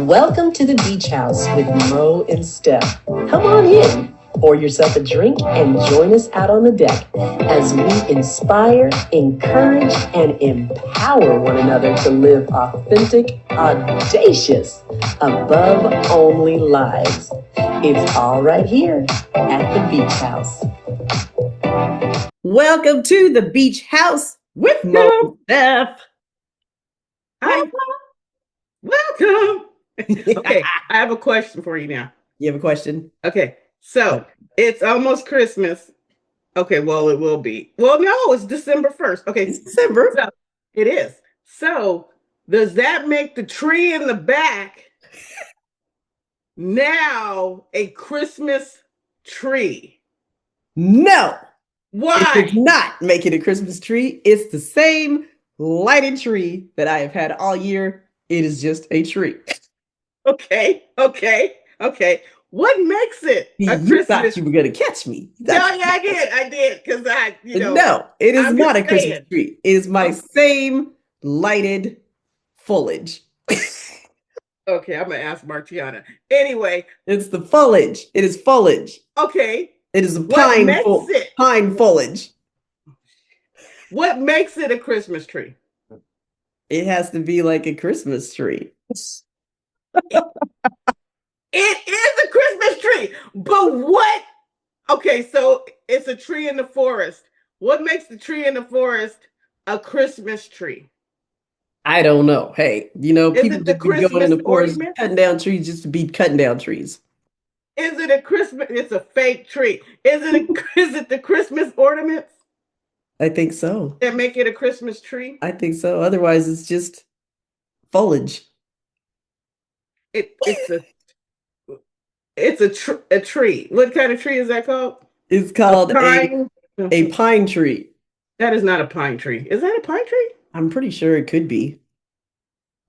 Welcome to the Beach House with Mo and Steph. Come on in, pour yourself a drink, and join us out on the deck as we inspire, encourage, and empower one another to live authentic, audacious, above-only lives. It's all right here at the Beach House. Welcome to the Beach House with Mo and Steph. Hi. Welcome. Okay, I have a question for you now. You have a question? Okay, so it's almost Christmas. Okay, well, it will be. Well, no, it's December 1st. Okay, It's December. So it is. So does that make the tree in the back now a Christmas tree? No. Why? It does not make it a Christmas tree. It's the same lighted tree that I have had all year. It is just a tree. Okay. What makes it a You Christmas? thought you were going to catch me. No, yeah, I did, because No, it is I'm not a just Christmas saying. tree. It is my same lighted foliage. Okay, I'm gonna ask Martiana. Anyway, It's the foliage. It is foliage. okay, It is a what makes it? pine foliage. What makes it a Christmas tree? It has to be like a Christmas tree. It is a Christmas tree, but what? Okay, so it's a tree in the forest. What makes the tree in the forest a Christmas tree? I don't know. Hey, people Is it the just be going in Christmas the forest, ornament? cutting down trees just to be cutting down trees. Is it a Christmas? It's a fake tree. Is it the Christmas ornaments I think so. that make it a Christmas tree? I think so. Otherwise, it's just foliage. It's a tree. What kind of tree is that called? It's called Pine. a pine tree. That is not a pine tree. Is that a pine tree? I'm pretty sure it could be.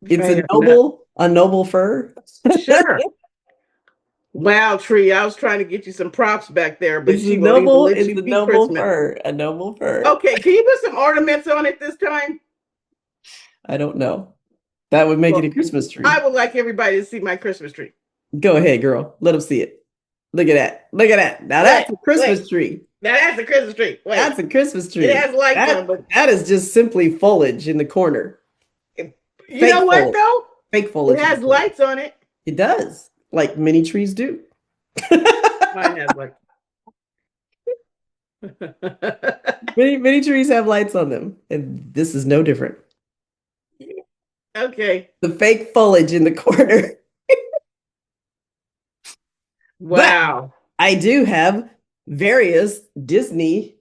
It's Fair a noble fir. Sure. Wow, tree. I was trying to get you some props back there, but It's she a won't even noble, let it's you a be noble Christmas. fir. A noble fir. Okay, can you put some ornaments on it this time? I don't know. That would make it a Christmas tree. I would like everybody to see my Christmas tree. Go ahead, girl. Let them see it. Look at that. Look at that. Now that's a Christmas tree. Now that's a Christmas tree. Wait. That's a Christmas tree. It has lights on, but that is just simply foliage in the corner. you know what though? Fake foliage. It has lights on it. It does, like many trees do. Mine has lights. Many trees have lights on them, and this is no different. Okay. The fake foliage in the corner. Wow. But I do have various Disney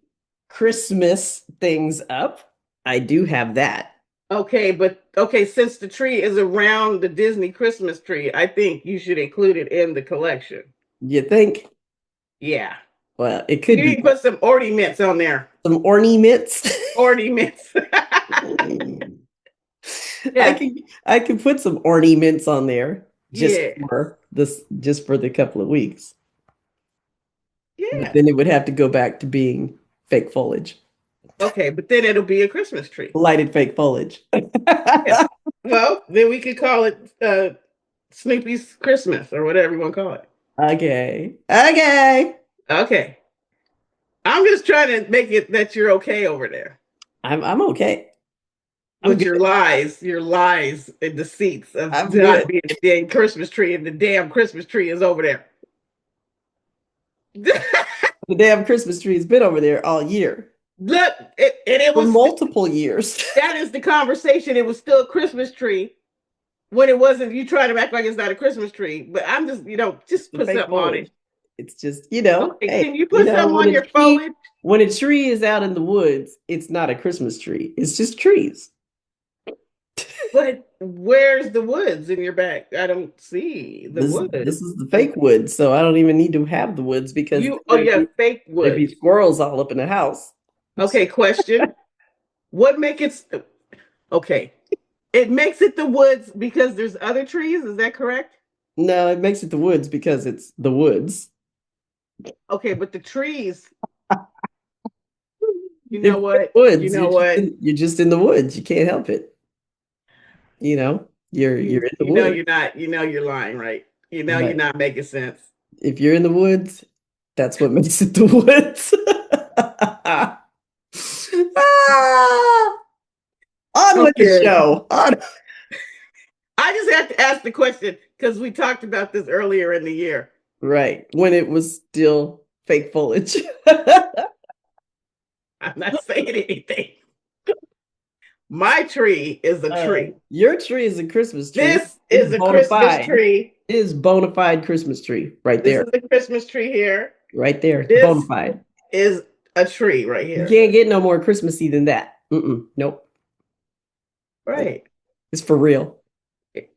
Christmas things up. I do have that. Okay, since the tree is around the Disney Christmas tree, I think you should include it in the collection. You think? Yeah. Well, it could you be. You put some ornaments on there. Some ornaments? Ornaments. Yeah. I can put some ornaments on there just for the couple of weeks. Yeah. But then it would have to go back to being fake foliage. Okay, but then it'll be a Christmas tree. Lighted fake foliage. Yeah. Well, then we could call it Snoopy's Christmas or whatever you want to call it. Okay. I'm just trying to make it that you're okay over there. I'm okay. With your lies and deceits of not being a damn Christmas tree, and the damn Christmas tree is over there. The damn Christmas tree has been over there all year. Look, it was for multiple years. That is the conversation. It was still a Christmas tree when it wasn't. You try to act like it's not a Christmas tree, but I'm just, just put something on it. It's just, Okay, hey, can you put something on your foliage? When a tree is out in the woods, it's not a Christmas tree. It's just trees. But where's the woods in your back? I don't see the woods. This is the fake woods, so I don't even need to have the woods because fake woods. There'd be squirrels all up in the house. Okay, question. What makes it? Okay, it makes it the woods because there's other trees. Is that correct? No, it makes it the woods because it's the woods. Okay, but the trees. You If know you're in what? the You woods, know what? you're just in the woods. You can't help it. You're in the You know woods. you're not. You know you're lying, right? You know you're But not making sense. if you're in the woods, that's what makes it the woods. Ah, on with the Okay. show. On. I just have to ask the question because we talked about this earlier in the year. Right. When it was still fake foliage. I'm not saying anything. My tree is a tree. Your tree is a Christmas tree. This It's is a bona Christmas fide. tree. It is bona fide Christmas tree right This there. is a Christmas tree here. Right there. Bona This fide. is a tree right You here. can't get no more Christmassy than that. Nope. Right. It's for real.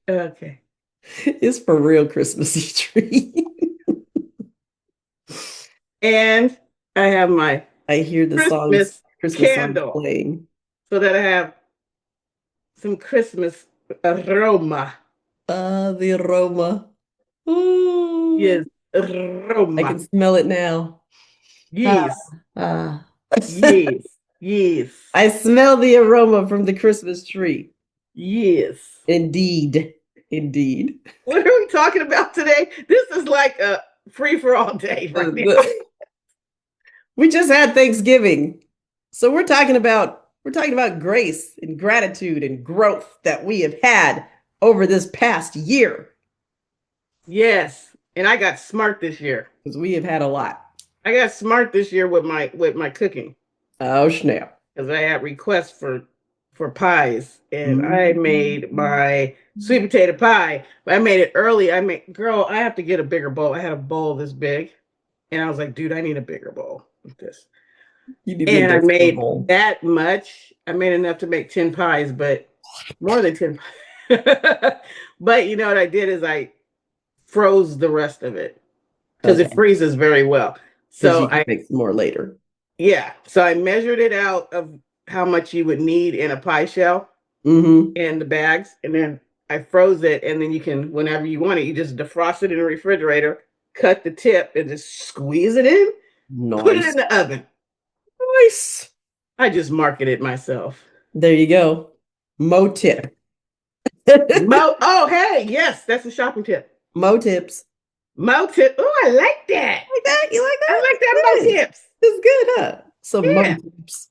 Okay. It's for real Christmassy tree. And I have my I hear the Christmas Christmas songs candle playing. so that I have some Christmas aroma. The aroma. Ooh, Yes, I can aroma. smell it now. Ah, Yes, ah. yes, yes, I smell the aroma from the Christmas tree. yes. Indeed. Indeed. What are we talking about today? This is like a free for all day right now. We just had Thanksgiving. So we're talking about grace and gratitude and growth that we have had over this past year. Yes, and I got smart this year. Because we have had a lot. I got smart this year with my cooking Oh, snap. because I had requests for pies, and I Mhm. made my sweet potato pie. But I made it early. Girl, I have to get a bigger bowl. I had a bowl this big, and I was like, dude, I need a bigger bowl with this. You need the And I industrial made bowl. that much. I made enough to make 10 pies, but more than 10. But you know what I did is I froze the rest of it because Okay. it freezes very well. Because So you can make some more later. yeah, so I measured it out of how much you would need in a pie shell Mm-hmm. in the bags, and then I froze it, and then you can, whenever you want it, you just defrost it in the refrigerator, cut the tip, and just squeeze it in, put it in Nice. the oven. Nice. I just market it myself. There you go. Mo tip. Oh, hey, yes, that's a shopping tip. Mo tips. Mo tip. Oh, I like that. Like that? You like I that? like that It's mo good. tips. It's good, huh? Some mo Yeah, tips.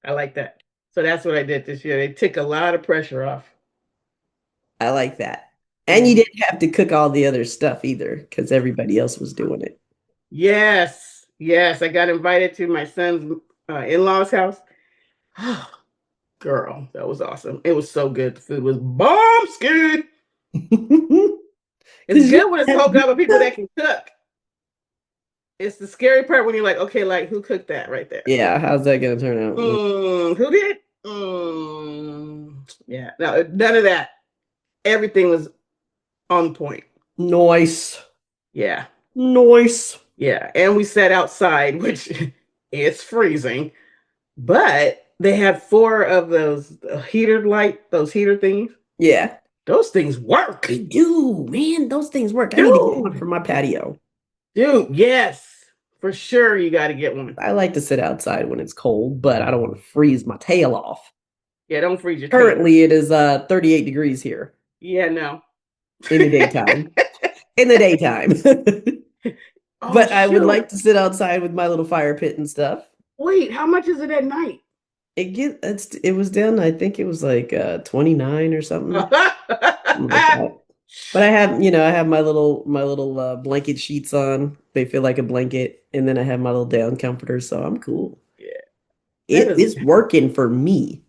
I like that. So that's what I did this year. They took a lot of pressure off. I like that. And you Mhm. didn't have to cook all the other stuff either because everybody else was doing it. Yes, yes. I got invited to my son's in-laws house. Girl, that was awesome. It was so good. The food was bomb good. It's Because you good when it's have hooked good up with people stuff. that can cook. It's the scary part when you're like, okay, like who cooked that right there? Yeah, how's that going to turn out? Who did? Yeah, no, none of that. Everything was on point. Nice. Yeah, Nice. yeah. And we sat outside, which it's freezing, but they had four of those those heater things. Yeah. Those things work. They do, man. Those things work. I need to get one for Dude, my patio. dude, yes, for sure you got to get one. I like to sit outside when it's cold, but I don't want to freeze my tail off. Yeah, don't freeze your tail. Currently, it is 38 degrees here Yeah, no. in the daytime. In the daytime. Oh, But I would shoot. like to sit outside with my little fire pit and stuff. Wait, how much is it at night? It was down, I think it was like 29 or something. Something like that. But I have my little blanket sheets on. They feel like a blanket, and then I have my little down comforter, so I'm cool. Yeah, that It is is working for me.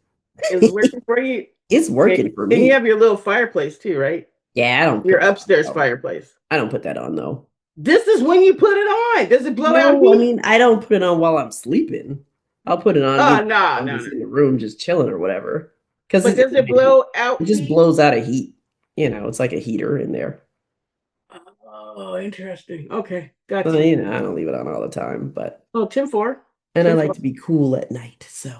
is working for you. It's working Okay. for And you me. have your little fireplace too, right? Yeah, I don't Your put that upstairs on. fireplace. I don't put that on though. This is when you put it on. Does it blow out No, I heat? mean I don't put it on while I'm sleeping. I'll put it on, Oh, no, I'm no, just no. in the room just chilling or whatever. Because But it, does it blow out it just heat? blows out of heat. It's like a heater in there. Oh, interesting. Okay, got So, you. I don't leave it on all the time, but Oh, Tim 4. and I Tim like 4. to be cool at night. So,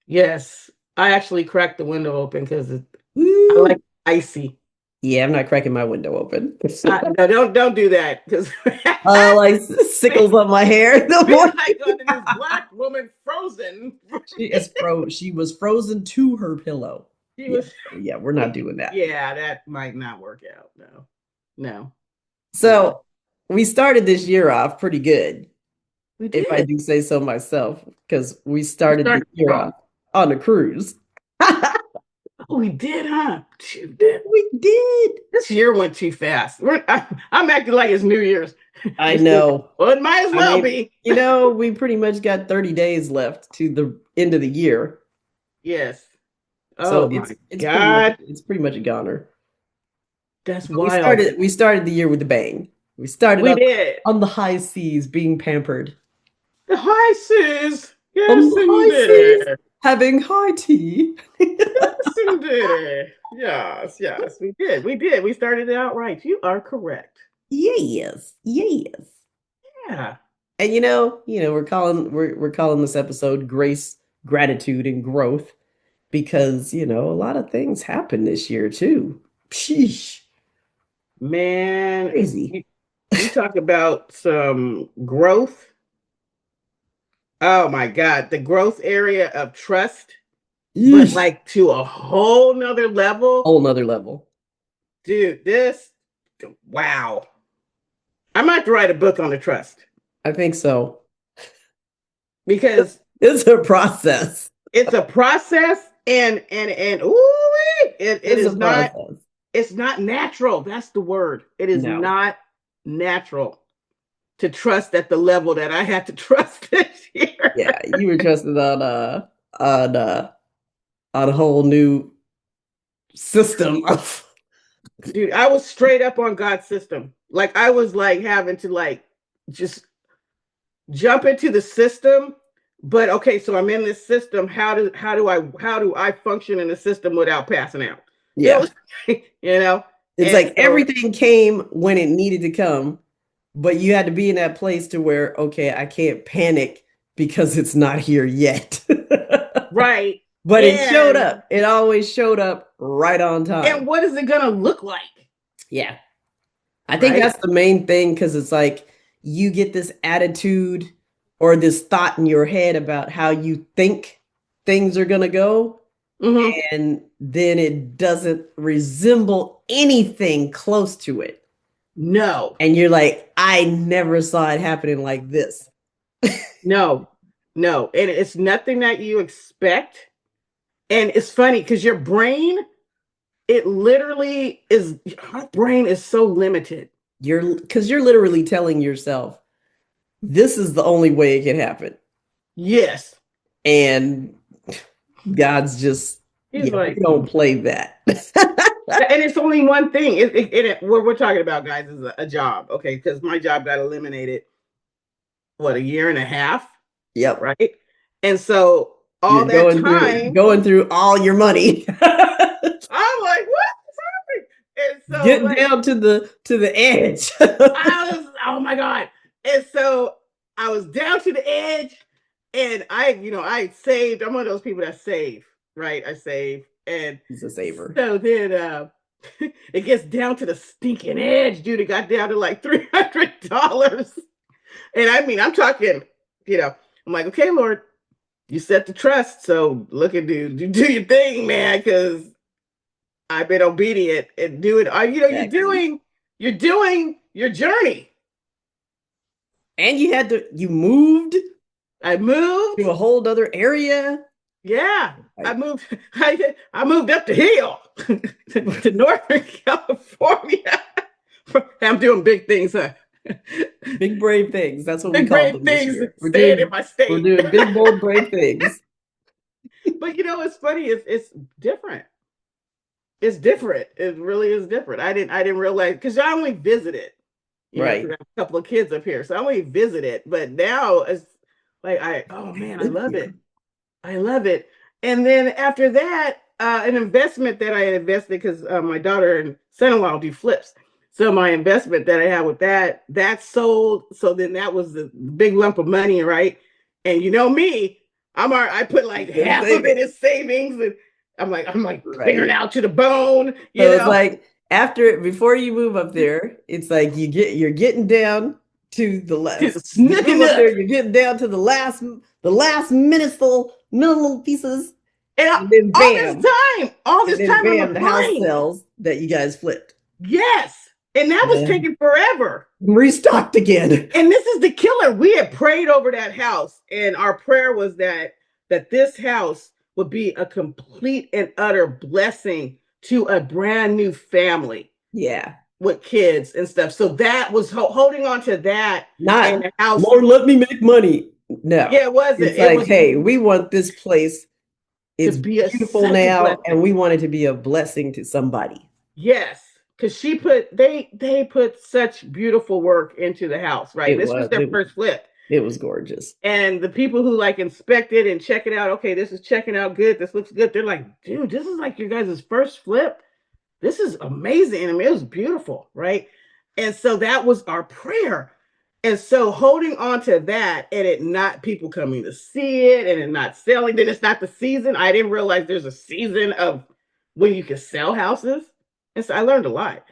Yes. I actually cracked the window open because I woo, like icy. Yeah, I'm not cracking my window open. No, don't do that because Like sickles up my hair in the feel morning. like under this black woman frozen. She was frozen to her pillow. She Yeah, was. yeah, we're not doing that. Yeah, that might not work out. No, no. Mm-mm. So we started this year off pretty good, We if I did. do say so myself, because we We started the started year strong. off on a cruise. Oh, we did, huh? Shoot, that- We did. This year went too fast. I'm acting like it's New Year's. I know. Well, it might as I well mean, be. we pretty much got 30 days left to the end of the year. Yes. So Oh my it's God. pretty much a goner. That's We wild. started the year with a bang. We started We did. on the high seas being pampered. The high seas. On Yes, the high seas indeed. having high tea. Yes, indeed. Yes, yes, we did. We did. We started it out right. You are correct. Yes. Yes. Yeah. And we're calling this episode Grace, Gratitude, and Growth because, a lot of things happened this year too. Sheesh. Man, Crazy. you talk about some growth. Oh my God, the growth area of trust, but Yeesh. like to a whole nother level. Whole nother level. Dude, wow. I might write a book on the trust I think so. because It's a process. it's a process and ooh, it It's a is not process. it's not natural. That's the word. It is No. not natural to trust at the level that I had to trust this year. Yeah, you were trusted on on a whole new system of Dude, I was straight up on God's system. Like I was like having to like just jump into the system. But okay, so I'm in this system. How do I function in the system without passing out? It yeah. was, you know, It's and like so everything came when it needed to come, but you had to be in that place to where, okay, I can't panic because it's not here yet. right. But it showed And up. It always showed up right on time. what is it gonna look like? Yeah. I think Right? that's the main thing because it's like you get this attitude or this thought in your head about how you think things are going to go, Mm-hmm. and then it doesn't resemble anything close to it. No, And you're like, I never saw it happening like this. no, no. And it's nothing that you expect. And it's funny because your brain, it literally is, our brain is so limited. You're literally telling yourself, this is the only way it can happen. Yes. And God's just, He's yeah, we like, don't play that. and it's only one thing. What we're talking about, guys, is a job. Okay. Because my job got eliminated, what, a year and a half? Yep. Right. And so all You're that time, going through all your money. I'm like, what is happening? And so, Getting like, down to the edge. oh my God. And so I was down to the edge and I saved. I'm one of those people that save, right? I save. And He's a saver. so then it gets down to the stinking edge, dude. It got down to like $300. And I mean, I'm talking, I'm like, okay, Lord, you set the trust. So look at dude, you do your thing, man, because I've been obedient and do it. Exactly. You're doing your journey. And you moved I moved. to a whole other area. Yeah, I Like, moved. I moved up the hill to Northern California. I'm doing big things, huh? big brave things. That's what we Big called brave them this things. year. Staying in my We're state. doing big bold brave things. But it's funny. It's different. It's different. It really is different. I didn't realize because I only visited. Right. 'Cause I have a couple of kids up here, so I only visited. But now it's like oh man, I Live love it. here. I love it. And then after that, an investment that I had invested because my daughter and son-in-law do flips. So my investment that I had with that sold. So then that was the big lump of money, right? And you know me, I put like Been half of saving. it in savings, and I'm like figuring Right. out to the bone, So it's like before you move up there, it's like you're getting down to the last. You Snooking move up up. there, you're getting down to the last minuscule pieces. And And then all this bam. time, And then I'm bam, the house applying. sells that you guys flipped. Yes. And that was taking forever. Restocked again. And this is the killer. We had prayed over that house, and our prayer was that this house would be a complete and utter blessing to a brand new family. Yeah. With kids and stuff. So that was holding on to that. Not, and the house. Lord, let me make money. No. Yeah, it wasn't. It's like, hey, we want this place. It's beautiful now, and we want it to be a blessing to somebody. Yes, because they put such beautiful work into the house, right? This was their first flip. It was gorgeous. And the people who like inspect it and check it out, okay, this is checking out good, this looks good. They're like, dude, this is like your guys' first flip. This is amazing. I mean, it was beautiful, right? And so that was our prayer. And so holding on to that and it not people coming to see it and it not selling, then it's not the season. I didn't realize there's a season of when you can sell houses. And so I learned a lot.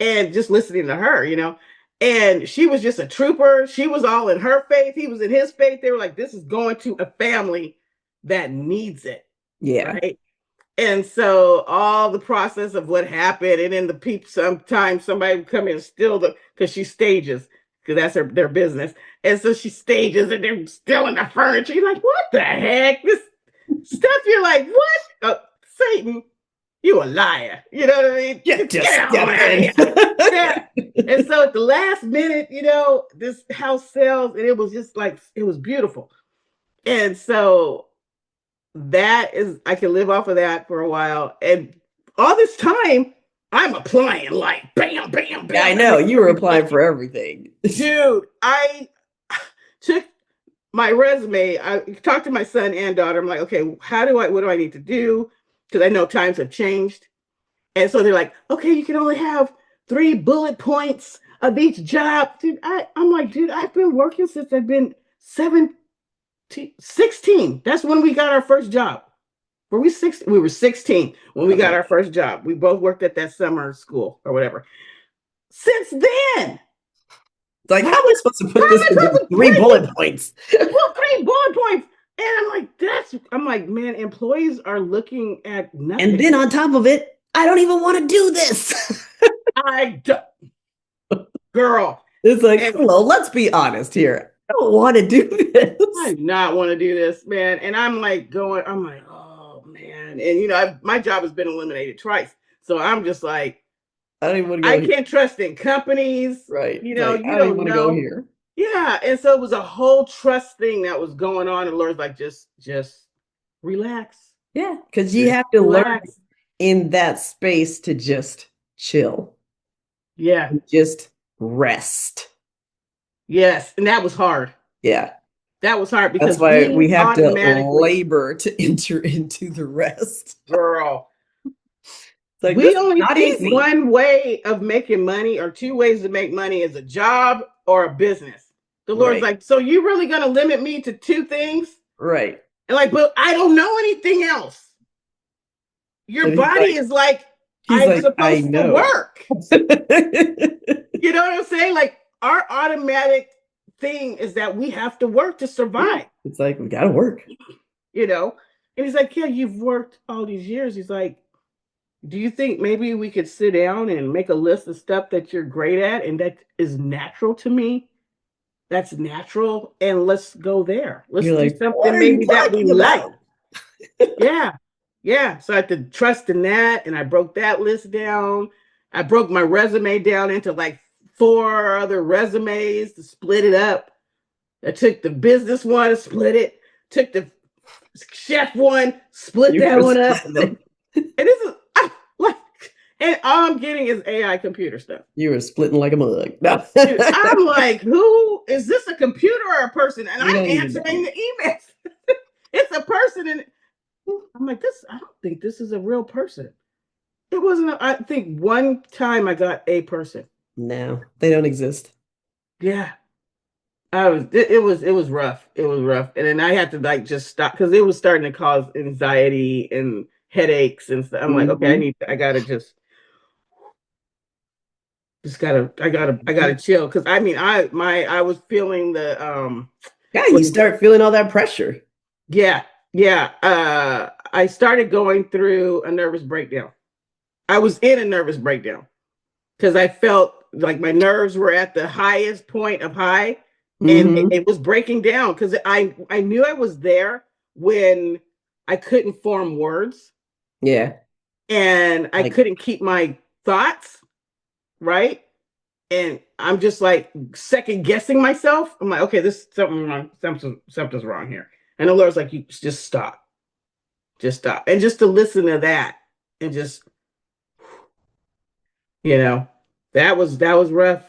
And just listening to her, and she was just a trooper. She was all in her faith. He was in his faith. They were like, this is going to a family that needs it. Yeah. Right. And so all the process of what happened, and then the people, sometimes somebody would come in and steal because she stages, because that's their business. And so she stages and they're stealing the furniture. You're like, what the heck? This stuff, you're like, what? Satan, you a liar. You know what I mean? Get out of here. Yeah. And so at the last minute, this house sells, and it was just like, it was beautiful. And so that is, I can live off of that for a while. And all this time, I'm applying like bam, bam, bam. Yeah, I know. You were applying for everything. Dude, I took my resume. I talked to my son and daughter. I'm like, okay, what do I need to do? Because I know times have changed. And so they're like, okay, you can only have 3 bullet points of each job. Dude, I'm like, dude, I've been working since I've been 16. That's when we got our first job. Were we 16? We were 16 when we got our first job. We both worked at that summer school or whatever. Since then, it's like, how am I supposed to put this into 3 bullet points? Well, 3 bullet points. And I'm like, man, employees are looking at nothing. And then on top of it, I don't even want to do this. I don't. Girl. It's like, hello, let's be honest here. I don't want to do this. I do not want to do this, man. And I'm like, oh, man. And, my job has been eliminated twice. So I'm just like, I can't trust in companies. Right. You don't want to go here. Yeah. And so it was a whole trust thing that was going on. And Lord's like, just relax. Yeah. Because you have to learn in that space to just chill. Yeah. Just rest. Yes. And that was hard. Yeah. That was hard because that's why we have to labor to enter into the rest. Girl. Like, we only think one way of making money or 2 ways to make money is a job or a business. The Lord's like, so you really going to limit me to 2 things? Right. And like, but I don't know anything else. Your body is like, I'm supposed to work. You know what I'm saying? Like, our automatic thing is that we have to work to survive. It's like, we got to work. And he's like, yeah, you've worked all these years. He's like, do you think maybe we could sit down and make a list of stuff that you're great at and that is natural to me? That's natural. And let's go there. Let's do something maybe that we like. Yeah. Yeah. So I had to trust in that. And I broke that list down. I broke my resume down into like 4 other resumes to split it up. I took the business one, split it. Took the chef one, split that one up. And this is and all I'm getting is AI computer stuff. You were splitting like a mug. No. Dude, I'm like, who is this, a computer or a person? And I'm answering the emails. It's a person. And I'm like, I don't think this is a real person. It wasn't. I think one time I got a person. No, they don't exist. Yeah. It was rough. It was rough. And then I had to just stop because it was starting to cause anxiety and headaches and stuff. I'm like, okay, I gotta just I gotta chill. Cause I mean, I was feeling the, yeah, you start feeling all that pressure. Yeah. I started going through a nervous breakdown. I was in a nervous breakdown because I felt like my nerves were at the highest point of high, and it was breaking down because I knew I was there when I couldn't form words. Yeah. And I couldn't keep my thoughts right. And I'm just like second guessing myself. I'm like, okay, this something wrong, something's wrong here. And the Lord's like, you just stop. Just stop. And just to listen to that and just, you know, that was rough.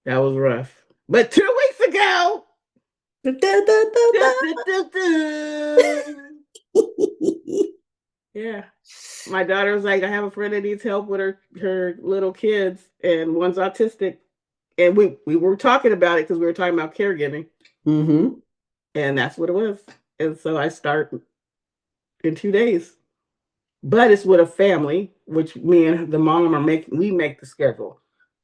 That was rough. But 2 weeks ago, yeah, my daughter was like, I have a friend that needs help with her little kids, and one's autistic. And we were talking about it because we were talking about caregiving. And that's what it was. And so I start in 2 days. But it's with a family, which me and the mom we make the schedule.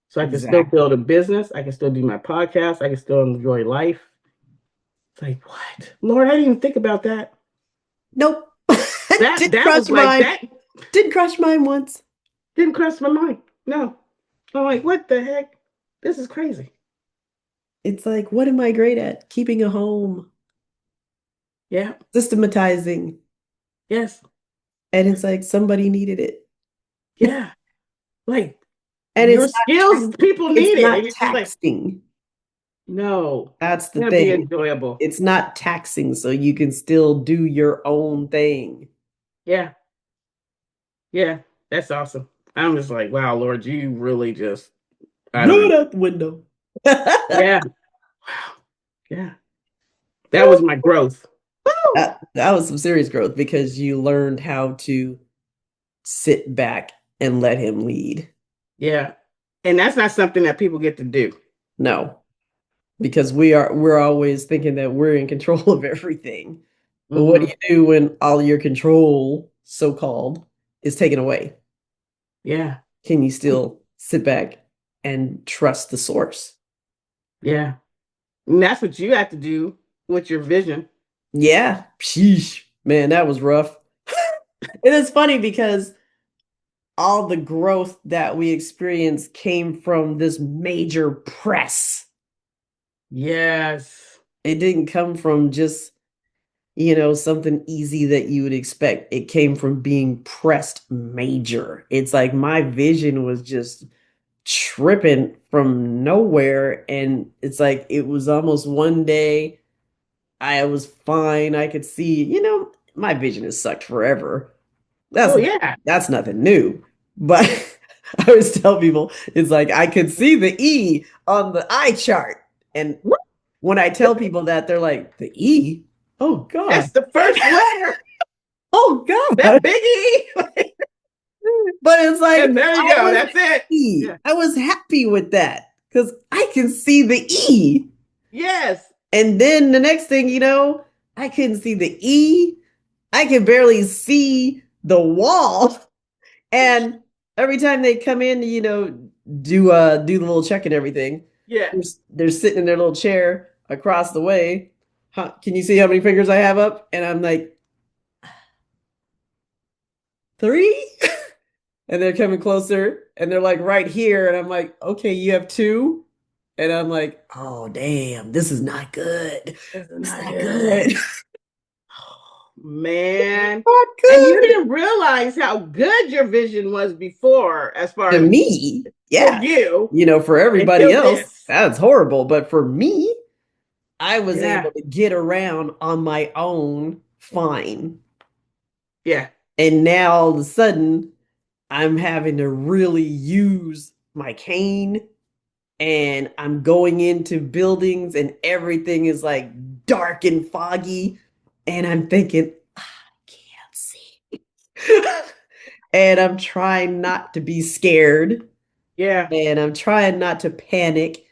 So I can still build a business. I can still do my podcast. I can still enjoy life. It's like, what? Lord, I didn't even think about that. Nope. that was like that. Didn't cross my mind once. Didn't cross my mind. No. I'm like, what the heck? This is crazy. It's like, what am I great at? Keeping a home. Yeah. Systematizing. Yes. And it's like somebody needed it. Yeah. Like, and your skills, people need it. It's not taxing. No. That's the thing. Be enjoyable. It's not taxing, so you can still do your own thing. Yeah. Yeah. That's awesome. I'm just like, wow, Lord, you really just blew it out the window. Yeah. Wow. Yeah. That was my growth. That was some serious growth because you learned how to sit back and let him lead. Yeah. And that's not something that people get to do. No. Because we're always thinking that we're in control of everything. But what do you do when all your control, so-called, is taken away? Yeah. Can you still sit back and trust the source? Yeah. And that's what you have to do with your vision. Yeah. Sheesh. Man, that was rough. It is funny because all the growth that we experienced came from this major press. Yes. It didn't come from just, something easy that you would expect. It came from being pressed major. It's like my vision was just tripping from nowhere. And it's like it was almost one day I was fine. I could see, my vision has sucked forever. That's nothing new. But I always tell people, it's like I could see the E on the eye chart. And when I tell people that, they're like, the E? Oh, God. That's the first letter. Oh, God. That big E. But it's like, and there you go. That's it. Yeah. I was happy with that because I can see the E. Yes. And then the next thing you know, I couldn't see the E. I could barely see the wall. And every time they come in, do the little check and everything. Yeah. They're sitting in their little chair across the way. Can you see how many fingers I have up? And I'm like, 3? And they're coming closer and they're like right here. And I'm like, okay, you have 2. And I'm like, oh, damn, this is not good. This is not good. Man. And you didn't realize how good your vision was before, as far as me. Yeah. For you. For everybody else, that's horrible. But for me, I was able to get around on my own fine. Yeah. And now all of a sudden, I'm having to really use my cane, and I'm going into buildings and everything is like dark and foggy. And I'm thinking, I can't see. And I'm trying not to be scared. Yeah. And I'm trying not to panic.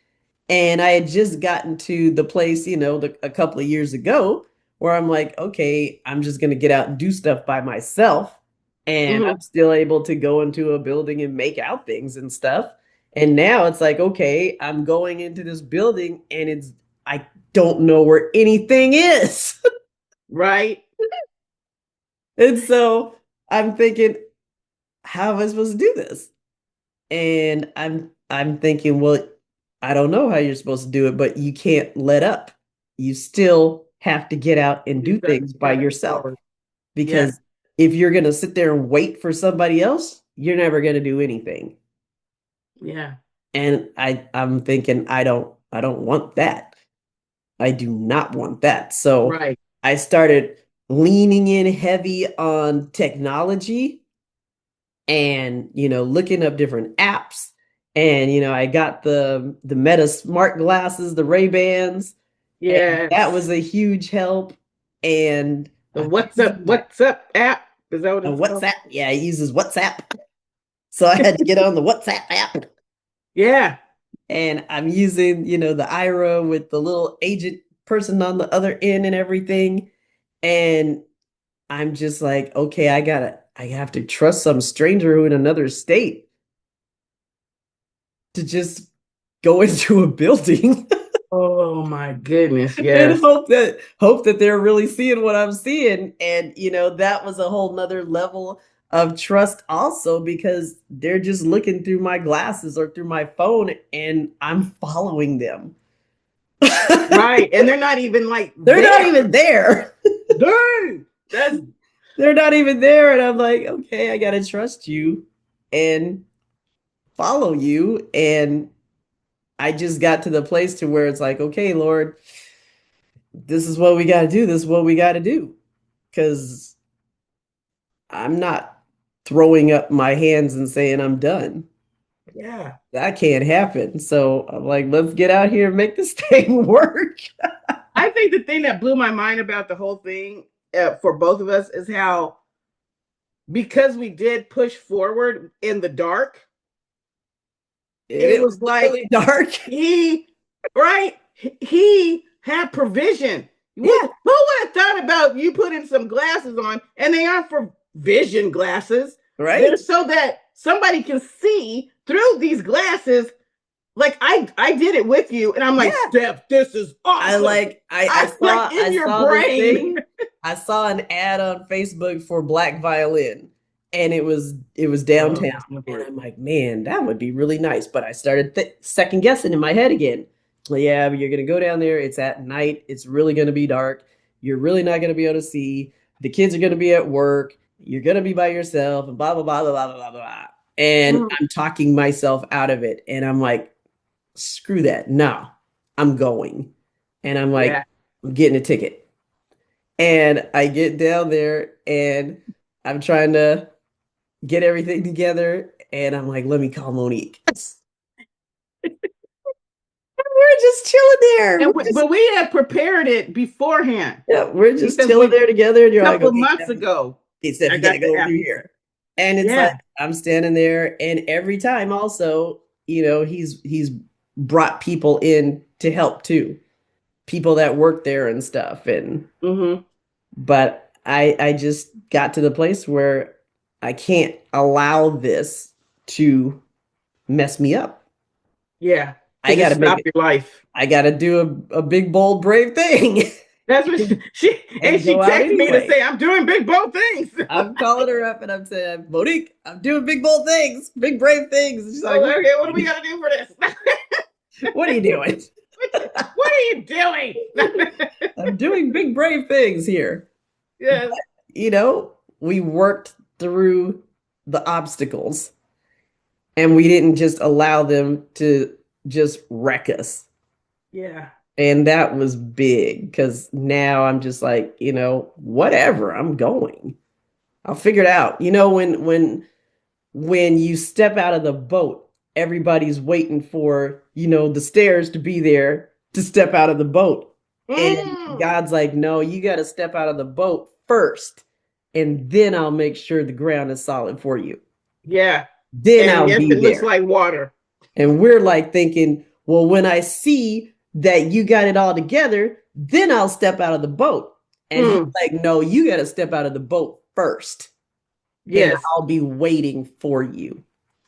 And I had just gotten to the place, a couple of years ago where I'm like, okay, I'm just going to get out and do stuff by myself. and Mhm. I'm still able to go into a building and make out things and stuff. And now it's like, okay, I'm going into this building and I don't know where anything is. Right. And so I'm thinking, how am I supposed to do this? And I'm thinking, well, I don't know how you're supposed to do it, but you can't let up. You still have to get out and You do got things by gotta move yourself. forward. Yeah. Because if you're going to sit there and wait for somebody else, you're never going to do anything. Yeah. And I'm thinking, I don't want that. I do not want that. So Right. I started leaning in heavy on technology and, looking up different apps. And, I got the Meta smart glasses, the Ray-Bans, and that Yes. was a huge help. And The I'm What's Up using my What's Up app. Is that what it's called? WhatsApp. Yeah, it uses WhatsApp. So I had to get on the WhatsApp app. Yeah. And I'm using, the IRA with the little agent person on the other end and everything. And I'm just like, okay, I have to trust some stranger who in another state to just go into a building Oh my goodness. and Yes. hope that they're really seeing what I'm seeing. And that was a whole nother level of trust also, because they're just looking through my glasses or through my phone and I'm following them. Right. And they're not even like They're not there. even there. Dang. That's They're not even there. And I'm like, okay, I gotta trust you and follow you. And I just got to the place to where it's like, okay, Lord, this is what we gotta do. This is what we gotta do. Because I'm not throwing up my hands and saying I'm done. yeah. That can't happen. So I'm like, let's get out here and make this thing work. I think the thing that blew my mind about the whole thing for both of us is how, because we did push forward in the dark, And it it was was like really dark. he, right? He had provision. Who Yeah, would have thought about you putting some glasses on, and they aren't for vision glasses. They're right. so that somebody can see through these glasses. Like I did it with you, and I'm like, Yeah. Steph, this is awesome. I I like I in your saw this brain. thing. I saw an ad on Facebook for black violin, and it was Oh, downtown. And Lord. I'm like, man, that would be really nice. But I started second guessing in my head again. Well, yeah, but you're gonna go down there. It's at night. It's really gonna be dark. You're really not gonna be able to see. The kids are gonna be at work. You're gonna be by yourself, and blah blah blah blah blah blah blah. And Mhm. I'm talking myself out of it, and I'm like, screw that. No, I'm going. And I'm like, Yeah. I'm getting a ticket. And I get down there and I'm trying to get everything together. And I'm like, let me call Monique. We're just chilling there. But we had prepared it beforehand Yeah, we're just because chilling we there together. And a you're like, couple of okay, months ago Steph, I you gotta got the go app. through here. And it's like Yeah. I'm standing there, and every time also, he's brought people in to help too. People that work there and stuff. And Mm-hmm. but I just got to the place where I can't allow this to mess me up. Yeah. To I got just to make stop it. your life. I got to do a big, bold, brave thing That's what and she go out texted me to anyway. say I'm doing big bold things. I'm calling her up and I'm saying, Monique, I'm doing big, bold things, big, brave things. And she's like, Oh, okay, what do we gotta do for this? what are you doing? What are you doing? I'm doing big, brave things here. Yes. We worked through the obstacles and we didn't just allow them to just wreck us. Yeah. And that was big because now I'm just like, whatever, I'm going. I'll figure it out. When you step out of the boat, everybody's waiting for, the stairs to be there to step out of the boat. And Mm. God's like, no, you got to step out of the boat first. And then I'll make sure the ground is solid for you. Yeah. Then And I'll yes, be it looks there. like water. And we're like thinking, well, when I see that you got it all together, then I'll step out of the boat. And he's Mm. like, no, you got to step out of the boat first. and Yes. I'll be waiting for you.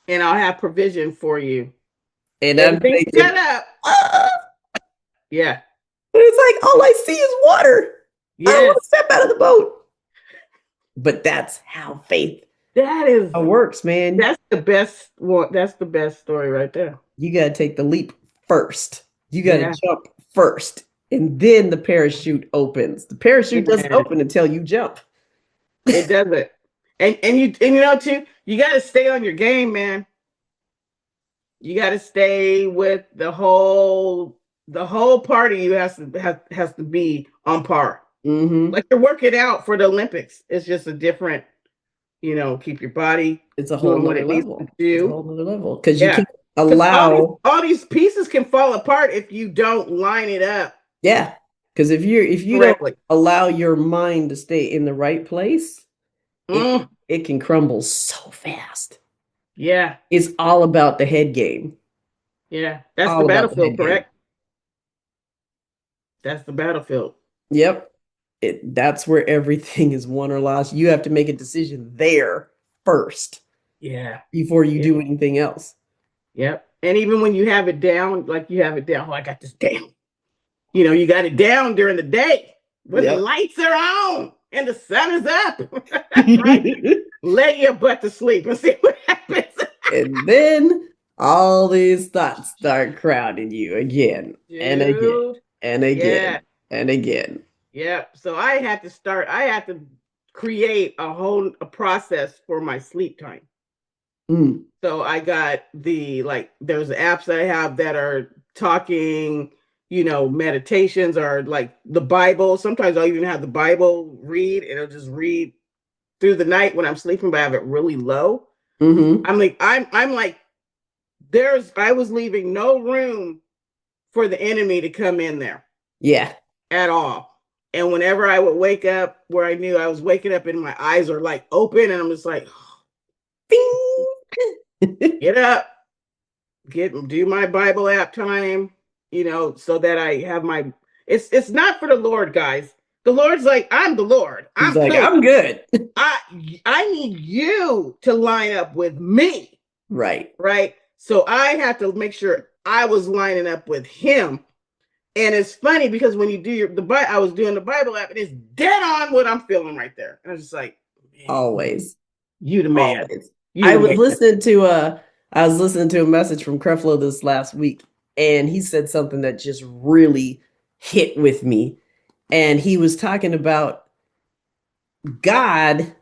And I'll have provision for you. And I'm Everything thinking, set up. Yeah. but it's like all I see is water. I don't want Yes. to step out of the boat. But that's how faith That works, man. that's the best one. That's the best story right there. You got to take the leap first. You got to Yeah. jump first. And then the parachute opens. The parachute doesn't Amen. open until you jump. It doesn't. And you know too, you gotta stay on your game, man. You gotta stay with the whole party. You has to be on par. Mm-hmm. Like you're working out for the Olympics. It's just a different, keep your body It's a whole doing what nother it needs to level. It's a do. whole nother level. Because you Yeah. can't Because allow, all these pieces can fall apart if you don't line it up yeah. Because if you don't correctly. allow your mind to stay in the right place, it Mm, it can crumble so fast. yeah. It's all about the head game. Yeah. That's the All about the battlefield, head game. correct? That's the battlefield. Yep. That's where everything is won or lost. You have to make a decision there first Yeah. before you Yeah. do anything else. Yep. And even when you have it down, like you have it down, oh, I got this down. You got it down during the day when the Yep. lights are on and the sun is up. Right? Lay your butt to sleep and see what happens. And then all these thoughts start crowding you again and again Dude. and again Yeah. and again. Yeah. So I had to create a process for my sleep time. Mm. So I got there's apps that I have that are talking, meditations or like the Bible. Sometimes I'll even have the Bible read and it'll just read through the night when I'm sleeping, but I have it really low. Mm-hmm. I'm like, I was leaving no room for the enemy to come in there Yeah. at all. And whenever I would wake up where I knew I was waking up and my eyes are like open and I'm just like, Bing. get up, do my Bible app time, so that I have it's not for the Lord, guys. The Lord's like, I'm the Lord. He's I'm like, cool. I'm good. I need you to line up with me. Right. Right. So I had to make sure I was lining up with him. And it's funny because when you do I was doing the Bible app and it's dead on what I'm feeling right there. And I was just like, man, Always. you the man. Always. You I the was man. listening to a message from Creflo this last week, and he said something that just really hit with me. And he was talking about God.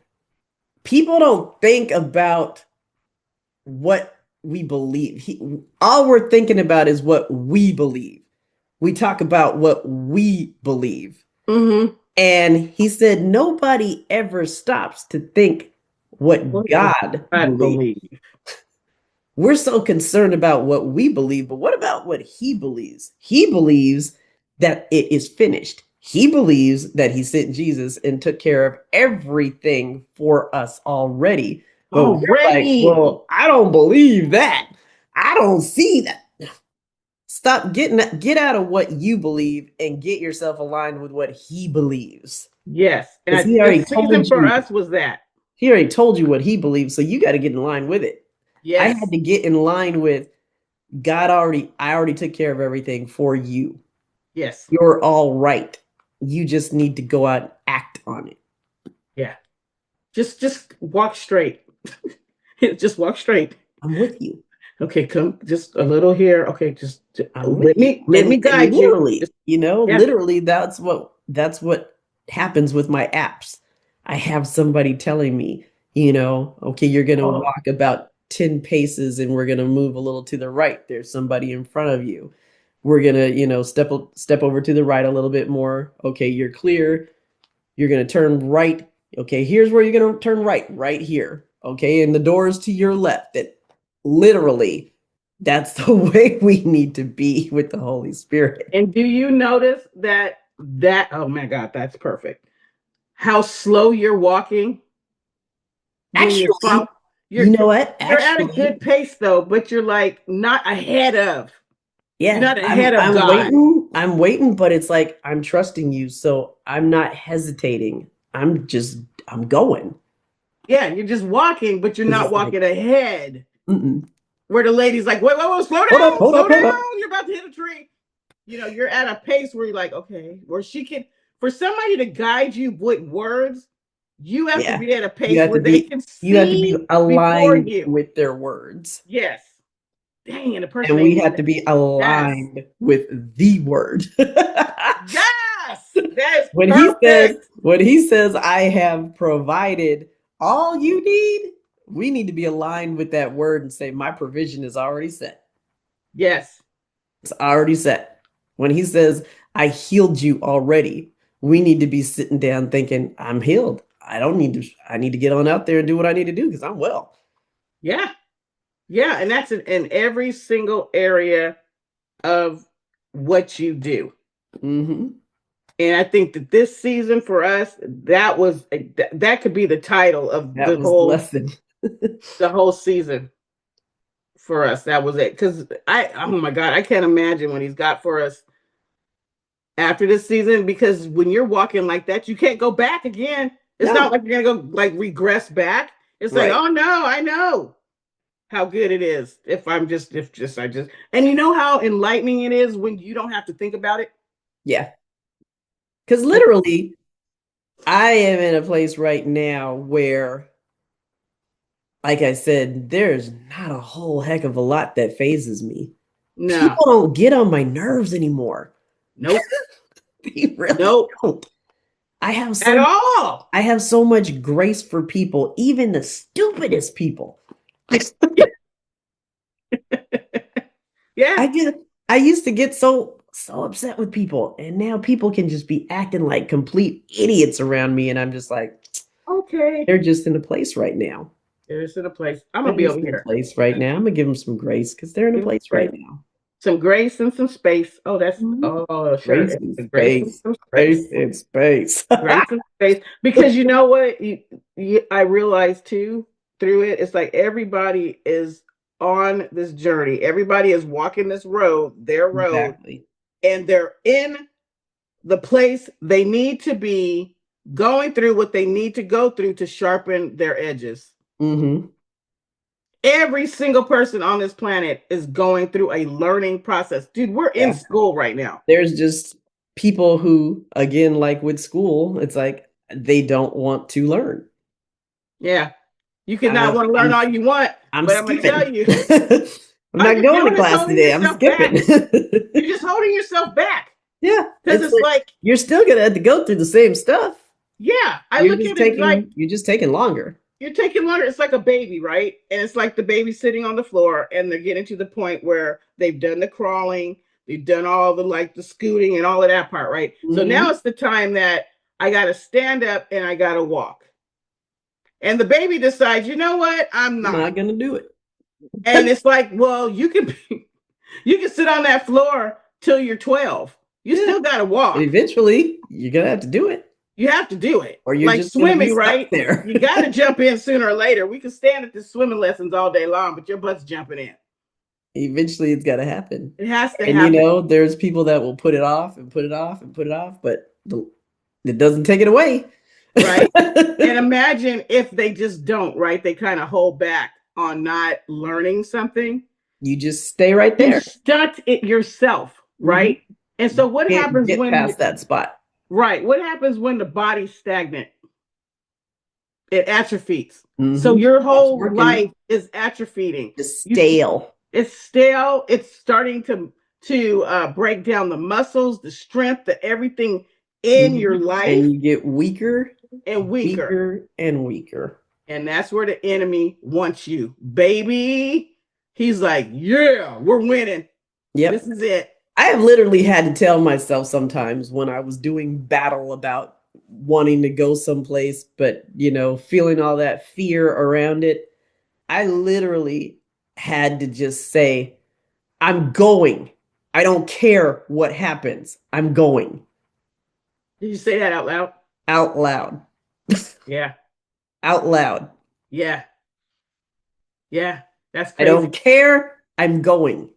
People don't think about what we believe. All we're thinking about is what we believe. We talk about what we believe. Mm-hmm. And he said nobody ever stops to think what God I believes. believe. We're so concerned about what we believe, but what about what he believes? He believes that it is finished. He believes that he sent Jesus and took care of everything for us already. But we're like, Already. well, I don't believe that. I don't see that. Stop get out of what you believe and get yourself aligned with what he believes. Yes. Because And the season for us was that. he already told you what he believes, so you got to get in line with it. Yes. I had to get in line with I already took care of everything for you. Yes. You're all right. You just need to go out and act on it. Yeah. Just walk straight. Just walk straight. I'm with you. Okay, come just a little here. Okay, just I'm let with you. me guide you. Literally, Just, yeah. Literally that's what happens with my apps. I have somebody telling me, okay, you're going to walk about 10 paces and we're going to move a little to the right. There's somebody in front of you. We're going to, step over to the right a little bit more. Okay, you're clear. You're going to turn right. Okay, here's where you're going to turn right here. Okay, and the door's to your left. That literally, that's the way we need to be with the Holy Spirit. And do you notice that oh my God, that's perfect. How slow you're walking. Actually, you know what? You're at a good pace though, but you're like not ahead of. Yeah, you're not ahead of I'm God. I'm waiting, but it's like I'm trusting you, so I'm not hesitating. I'm going. Yeah, you're just walking, but you're not walking ahead. Where the lady's like, wait, slow down, slow down. You're about to hit a tree. You're at a pace where you're like, okay, where she can, for somebody to guide you with words, you have to be at a pace where they can you have to be see before aligned you. with their words. Yes. Dang, and the person And we have to be aligned with the word. Yes, that is when perfect. he says, I have provided all you need, we need to be aligned with that word and say, my provision is already set. Yes. It's already set. When he says, I healed you already, we need to be sitting down thinking, I'm healed. I need to get on out there and do what I need to do because I'm well. Yeah. Yeah. And that's in every single area of what you do. Mm-hmm. And I think that this season for us, that could be the title of the whole lesson. The whole season for us. That was it. Because oh my God, I can't imagine what he's got for us after this season. Because when you're walking like that, you can't go back again. It's not like you're gonna go like regress back. It's like, oh no, I know how good it is and you know how enlightening it is when you don't have to think about it. Yeah. Because literally, I am in a place right now where, like I said, there's not a whole heck of a lot that phases me. No. People don't get on my nerves anymore. Nope. They really don't. I have so much grace for people, even the stupidest people. Yeah. I used to get so upset with people, and now people can just be acting like complete idiots around me, and I'm just like, okay, they're just in a place right now. They're just in a place. I'm gonna be over here. Place right now. I'm gonna give them some grace because they're in a place right now. Some grace and some space. Oh, that's sure. Grace and space. Grace and space. Grace and space. Because you know what? I realized too through it. It's like everybody is on this journey. Everybody is walking this road, their road, exactly. And they're in the place they need to be, going through what they need to go through to sharpen their edges. Mm-hmm. Every single person on this planet is going through a learning process. Dude, we're in school right now. There's just people who, again, like with school, it's like they don't want to learn. Yeah. You can not want to learn all you want, but I'm going to tell you. I'm not going to class today. I'm skipping. You're just holding yourself back. Yeah. Because it's like you're still going to have to go through the same stuff. Yeah. You're just taking longer. You're taking longer. It's like a baby, right? And it's like the baby sitting on the floor and they're getting to the point where they've done the crawling, they've done all the scooting and all of that part, right? Mm-hmm. So now it's the time that I got to stand up and I got to walk. And the baby decides, you know what? I'm not going to do it. And it's like, well, you can sit on that floor till you're 12. You still got to walk. Eventually, you're going to have to do it. You have to do it. Or you're like just swimming, right? There. You got to jump in sooner or later. We can stand at the swimming lessons all day long, but your butt's jumping in. Eventually, it's got to happen. It has to happen. And you know, there's people that will put it off and put it off and put it off, but it doesn't take it away. Right. And imagine if they just don't, right? They kind of hold back on not learning something. You just stay right there. You stunt it yourself, right? Mm-hmm. And so what happens when past that spot? Right. What happens when the body's stagnant? It atrophies. Mm-hmm. So your whole life is atrophying. It's stale. It's stale. It's starting to break down the muscles, the strength, the everything in your life. And you get weaker and weaker and weaker. And that's where the enemy wants you, baby. He's like, yeah, we're winning. Yep. This is it. I have literally had to tell myself sometimes when I was doing battle about wanting to go someplace, but, feeling all that fear around it, I literally had to just say, I'm going. I don't care what happens. I'm going. Did you say that out loud? Out loud. Yeah. Out loud. Yeah. Yeah. That's crazy. I don't care. I'm going.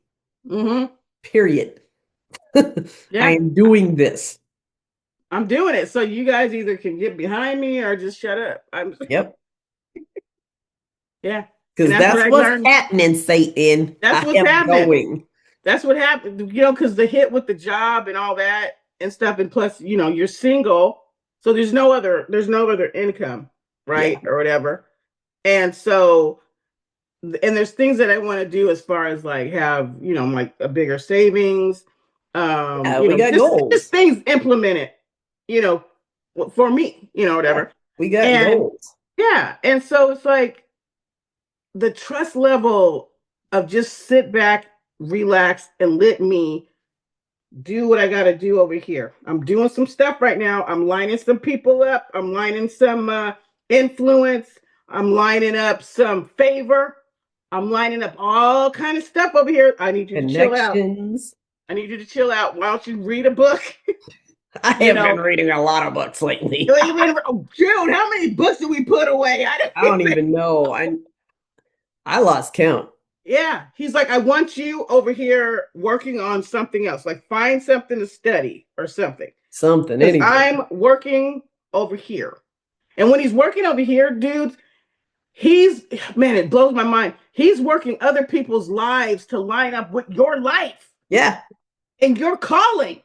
Mm-hmm. Period. Yeah. I am doing this. I'm doing it. So you guys either can get behind me or just shut up. Yep. Yeah. Because And that's what that's I what's learned. happening, Satan. That's I what's am happening. going. That's what happened, because the hit with the job and all that and stuff, and plus, you're single, so there's no other income, right? Yeah. Or whatever. And so, and there's things that I want to do as far as like have, like a bigger savings, Yeah, we got just goals. things implemented, you know, for me, Yeah, whatever. we got And goals. yeah, and so it's like the trust level of just sit back, relax, and let me do what I got to do over here. I'm doing some stuff right now. I'm lining some people up. I'm lining some influence. I'm lining up some favor. I'm lining up all kind of stuff over here. I need you to chill out. Connections. I need you to chill out. Why don't you read a book? I have been reading a lot of books lately. Oh, June, how many books did we put away? I don't even know. I lost count. Yeah, he's like, I want you over here working on something else. Like, find something to study or something. Something. Because Anyway. I'm working over here. And when he's working over here, dudes, man, it blows my mind. He's working other people's lives to line up with your life. Yeah. And your calling.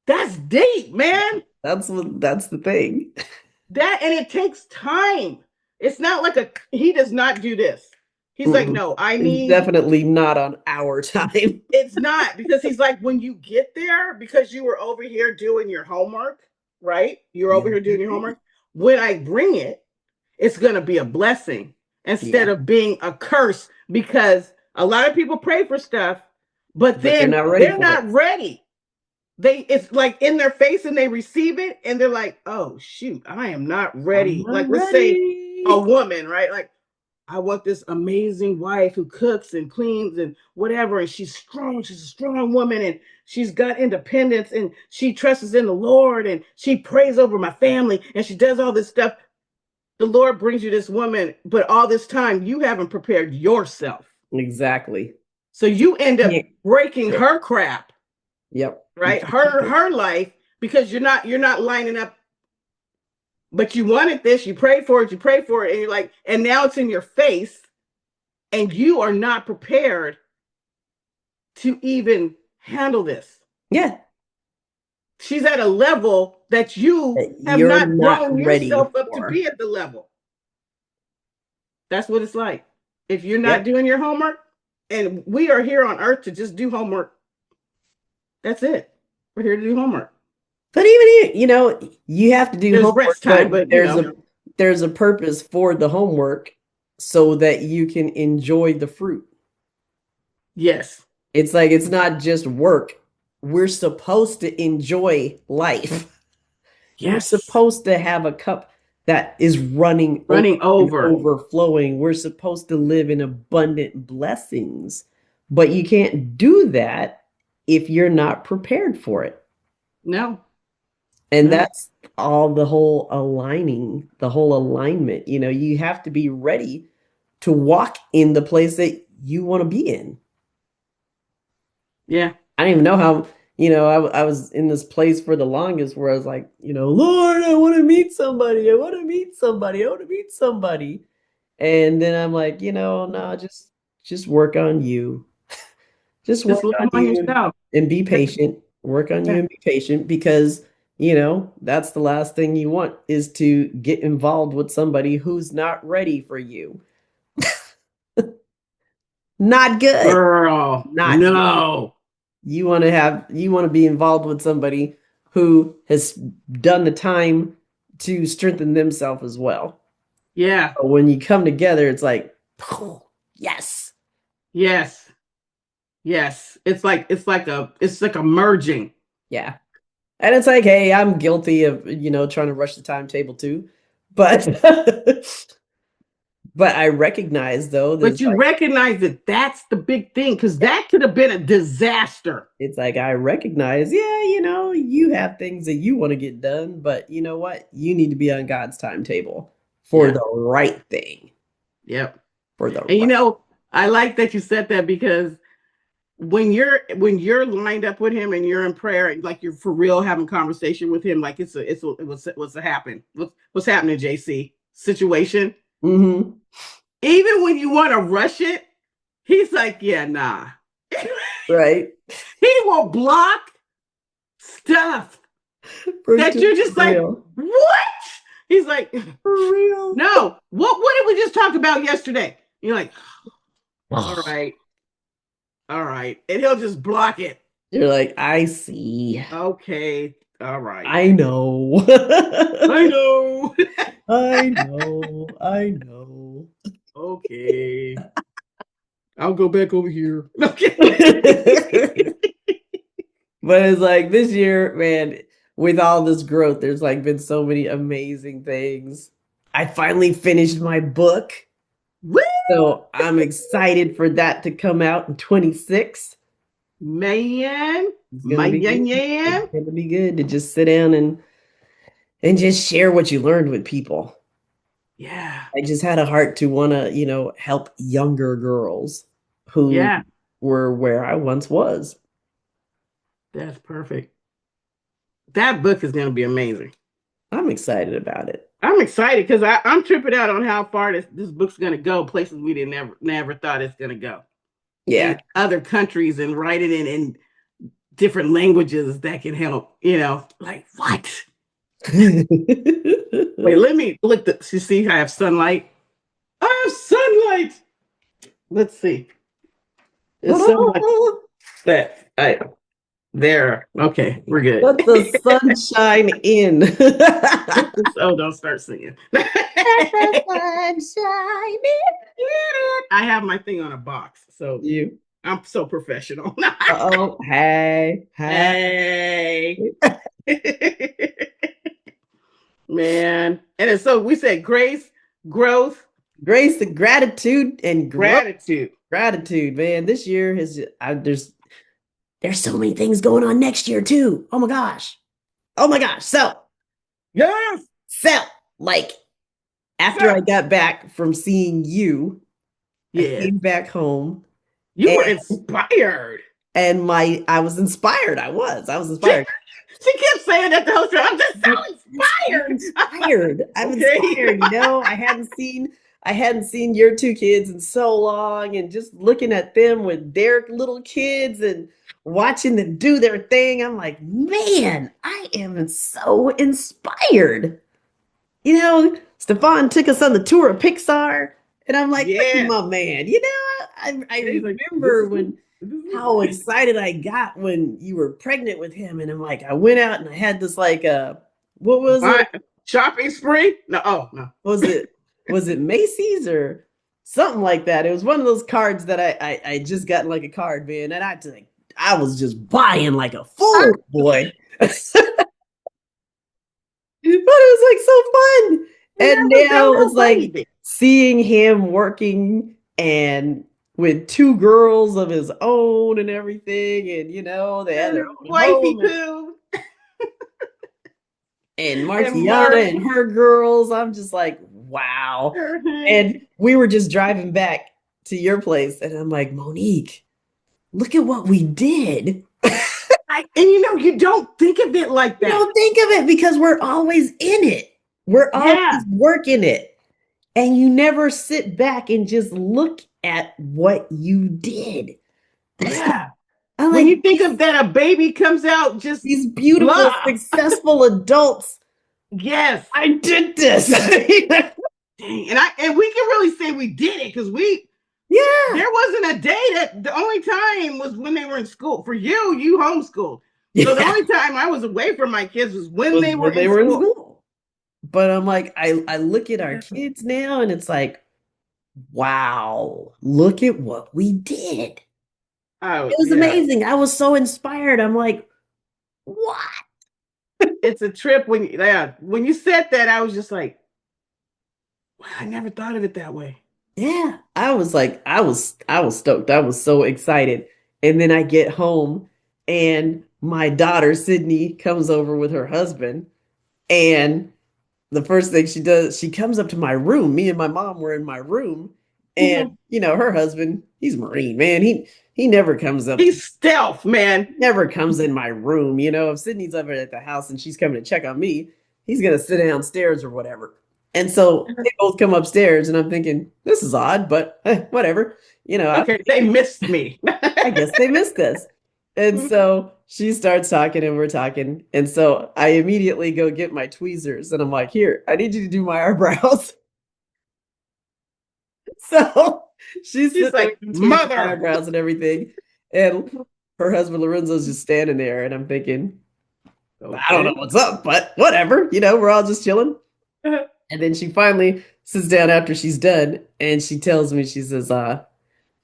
That's deep, man. That's the thing. And it takes time. It's not like he does not do this. He's like, no, It's definitely not on our time. It's not, because he's like, when you get there, because you were over here doing your homework, right? You're over here doing your homework. When I bring it, it's going to be a blessing instead of being a curse, because a lot of people pray for stuff, but then they're not ready. It's like in their face and they receive it and they're like, oh, shoot, I am not ready. Like, let's say a woman, right? Like, I want this amazing wife who cooks and cleans and whatever, and she's strong. She's a strong woman, and she's got independence, and she trusts in the Lord, and she prays over my family, and she does all this stuff. The Lord brings you this woman, but all this time you haven't prepared yourself. Exactly. So you end up breaking her crap. Yep. Right? Her life, because you're not lining up. But you wanted this, you prayed for it, and you're like, and now it's in your face, and you are not prepared to even handle this. Yeah. She's at a level that you have not grown yourself up to be at the level. That's what it's like. If you're not doing your homework, and we are here on earth to just do homework. That's it. We're here to do homework. But even you have to do homework. Rest time, but there's a purpose for the homework so that you can enjoy the fruit. Yes. It's like, it's not just work. We're supposed to enjoy life. Yes. We're supposed to have a cup that is running over, overflowing. We're supposed to live in abundant blessings. But you can't do that if you're not prepared for it. No. And that's all the whole alignment. You have to be ready to walk in the place that you want to be in. Yeah. I don't even know how, I was in this place for the longest where I was like, Lord, I want to meet somebody. I want to meet somebody. I want to meet somebody. And then I'm like, no, just work on you. Just work on you yourself. And be patient. Work on you and be patient, because that's the last thing you want, is to get involved with somebody who's not ready for you. Not good. Girl. Not no. Good. You want to be involved with somebody who has done the time to strengthen themselves as well. Yeah. So when you come together, it's like, yes. Yes. Yes. It's like a merging. Yeah. And it's like, hey, I'm guilty of, trying to rush the timetable too. But but I recognize, though, but you recognize that that's the big thing, because that could have been a disaster. It's like, I recognize, you have things that you want to get done, but you know what? You need to be on God's timetable for the right thing. Yep. And I like that you said that, because when you're lined up with him and you're in prayer, like you're for real having conversation with him, like what's happening, JC situation. Mm-hmm. Even when you want to rush it, he's like, yeah, nah. Right. He will block stuff that you're just like, real. what? He's like, For real. no. What did we just talk about yesterday? You're like, all right. All right. And he'll just block it. You're like, I see. Okay. All right. I know. I know. I know. I know. Okay. I'll go back over here. Okay. But it's like this year, man, with all this growth, there's like been so many amazing things. I finally finished my book. Woo! So I'm excited for that to come out in 26. Man. It's gonna be good. Man. It's gonna be good to just sit down and just share what you learned with people. Yeah. I just had a heart to want to, help younger girls who were where I once was. That's perfect. That book is going to be amazing. I'm excited about it. I'm excited because I'm tripping out on how far this book's going to go, places we didn't never thought it's going to go. Yeah. And other countries, and write it in different languages that can help, like what? Wait, let me look. You see, I have sunlight. I have sunlight. Let's see. It's sunlight that there. Okay, we're good. Let the sunshine in. Oh, don't start singing. Let the sunshine in. I have my thing on a box, so I'm so professional. Oh, hey. Man. And so we said grace, growth, and gratitude, and gratitude. Gratitude, man. This year there's so many things going on next year too. Oh my gosh. So like after I got back from seeing you, I came back home. You were inspired. And I was inspired. I was inspired. She kept saying that the whole time. I'm just so inspired. I'm inspired. I hadn't seen your two kids in so long, and just looking at them with their little kids and watching them do their thing. I'm like, man, I am so inspired. Stefan took us on the tour of Pixar, and I'm like, look at my man. I remember how excited I got when you were pregnant with him, and I'm like, I went out and I had this what was it? Shopping spree? No. Was it Macy's or something like that? It was one of those cards that I just got like a card, man, and I was just buying like a fool, boy. But it was like so fun. And now it's like seeing him working and with two girls of his own and everything, and they had their own wifey too. And Martiana and her girls. I'm just like, wow. And we were just driving back to your place, and I'm like, Monique, look at what we did. And you don't think of it like that. You don't think of it because we're always in it. We're always working it. And you never sit back and just look at what you did. Yeah. When you think of that, a baby comes out just these beautiful, successful adults. Yes. I did this. Dang. And we can really say we did it because there wasn't a day that the only time was when they were in school. For you homeschooled. So the only time I was away from my kids was when they were in school. But I'm like, I look at our kids now, and it's like, wow, look at what we did. It was amazing. I was so inspired. I'm like, what? It's a trip when you said that, I was just like, wow, I never thought of it that way. Yeah. I was stoked. I was so excited. And then I get home, and my daughter, Sydney, comes over with her husband. And the first thing she does, she comes up to my room. Me and my mom were in my room. And, her husband, he's Marine, man. He never comes up. He's stealth, man. Never comes in my room. If Sydney's over at the house and she's coming to check on me, he's going to sit downstairs or whatever. And so they both come upstairs, and I'm thinking, this is odd, but whatever. Okay, they missed me. I guess they missed this. And so she starts talking, and we're talking. And so I immediately go get my tweezers, and I'm like, here, I need you to do my eyebrows. So she's She's sitting there like, with tweezers my mother. eyebrows and everything. And her husband Lorenzo's just standing there, and I'm thinking, I don't know Okay. what's up, but whatever. We're all just chilling. And then she finally sits down after she's done, and she tells me, she says, I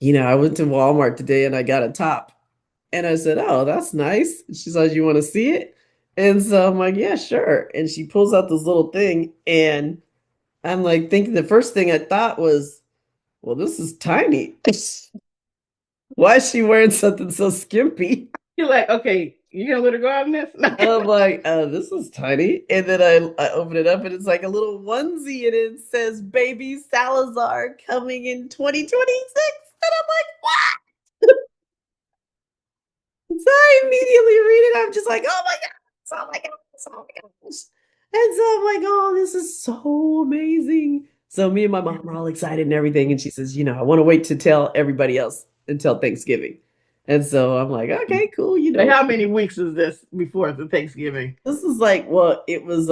went to Walmart today and I got a top. And I said, oh, that's nice. She says, you want to see it? And so I'm like, yeah, sure. And she pulls out this little thing, and I'm like thinking the first thing I thought was, well, this is tiny. Why is she wearing something so skimpy? You're like, okay, you gonna let her go on this? I'm like, this is tiny. And then I open it up, and it's like a little onesie, and it says Baby Salazar coming in 2026. And I'm like, what? So I immediately read it. I'm just like, oh my God. Oh my God. Oh my gosh. And so I'm like, oh, this is so amazing. So me and my mom are all excited and everything. And she says, I want to wait to tell everybody else until Thanksgiving. And so I'm like, okay, cool. Like, how many weeks is this before the Thanksgiving? This is like, well, it was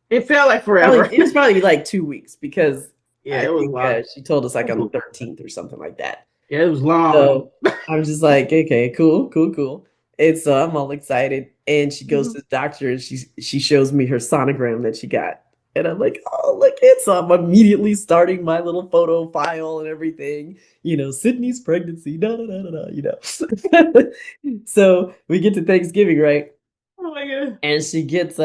It felt like forever. it was probably like 2 weeks, because Yeah, I it was think long. she told us like on the 13th or something like that. Yeah, it was long. So I'm just like, okay, cool, cool, cool. And so I'm all excited. And she goes to the doctor, and she shows me her sonogram that she got. And I'm like, oh, look it. So I'm immediately starting my little photo file and everything. Sydney's pregnancy, da da da da da. So we get to Thanksgiving, right? Oh my God. And she gets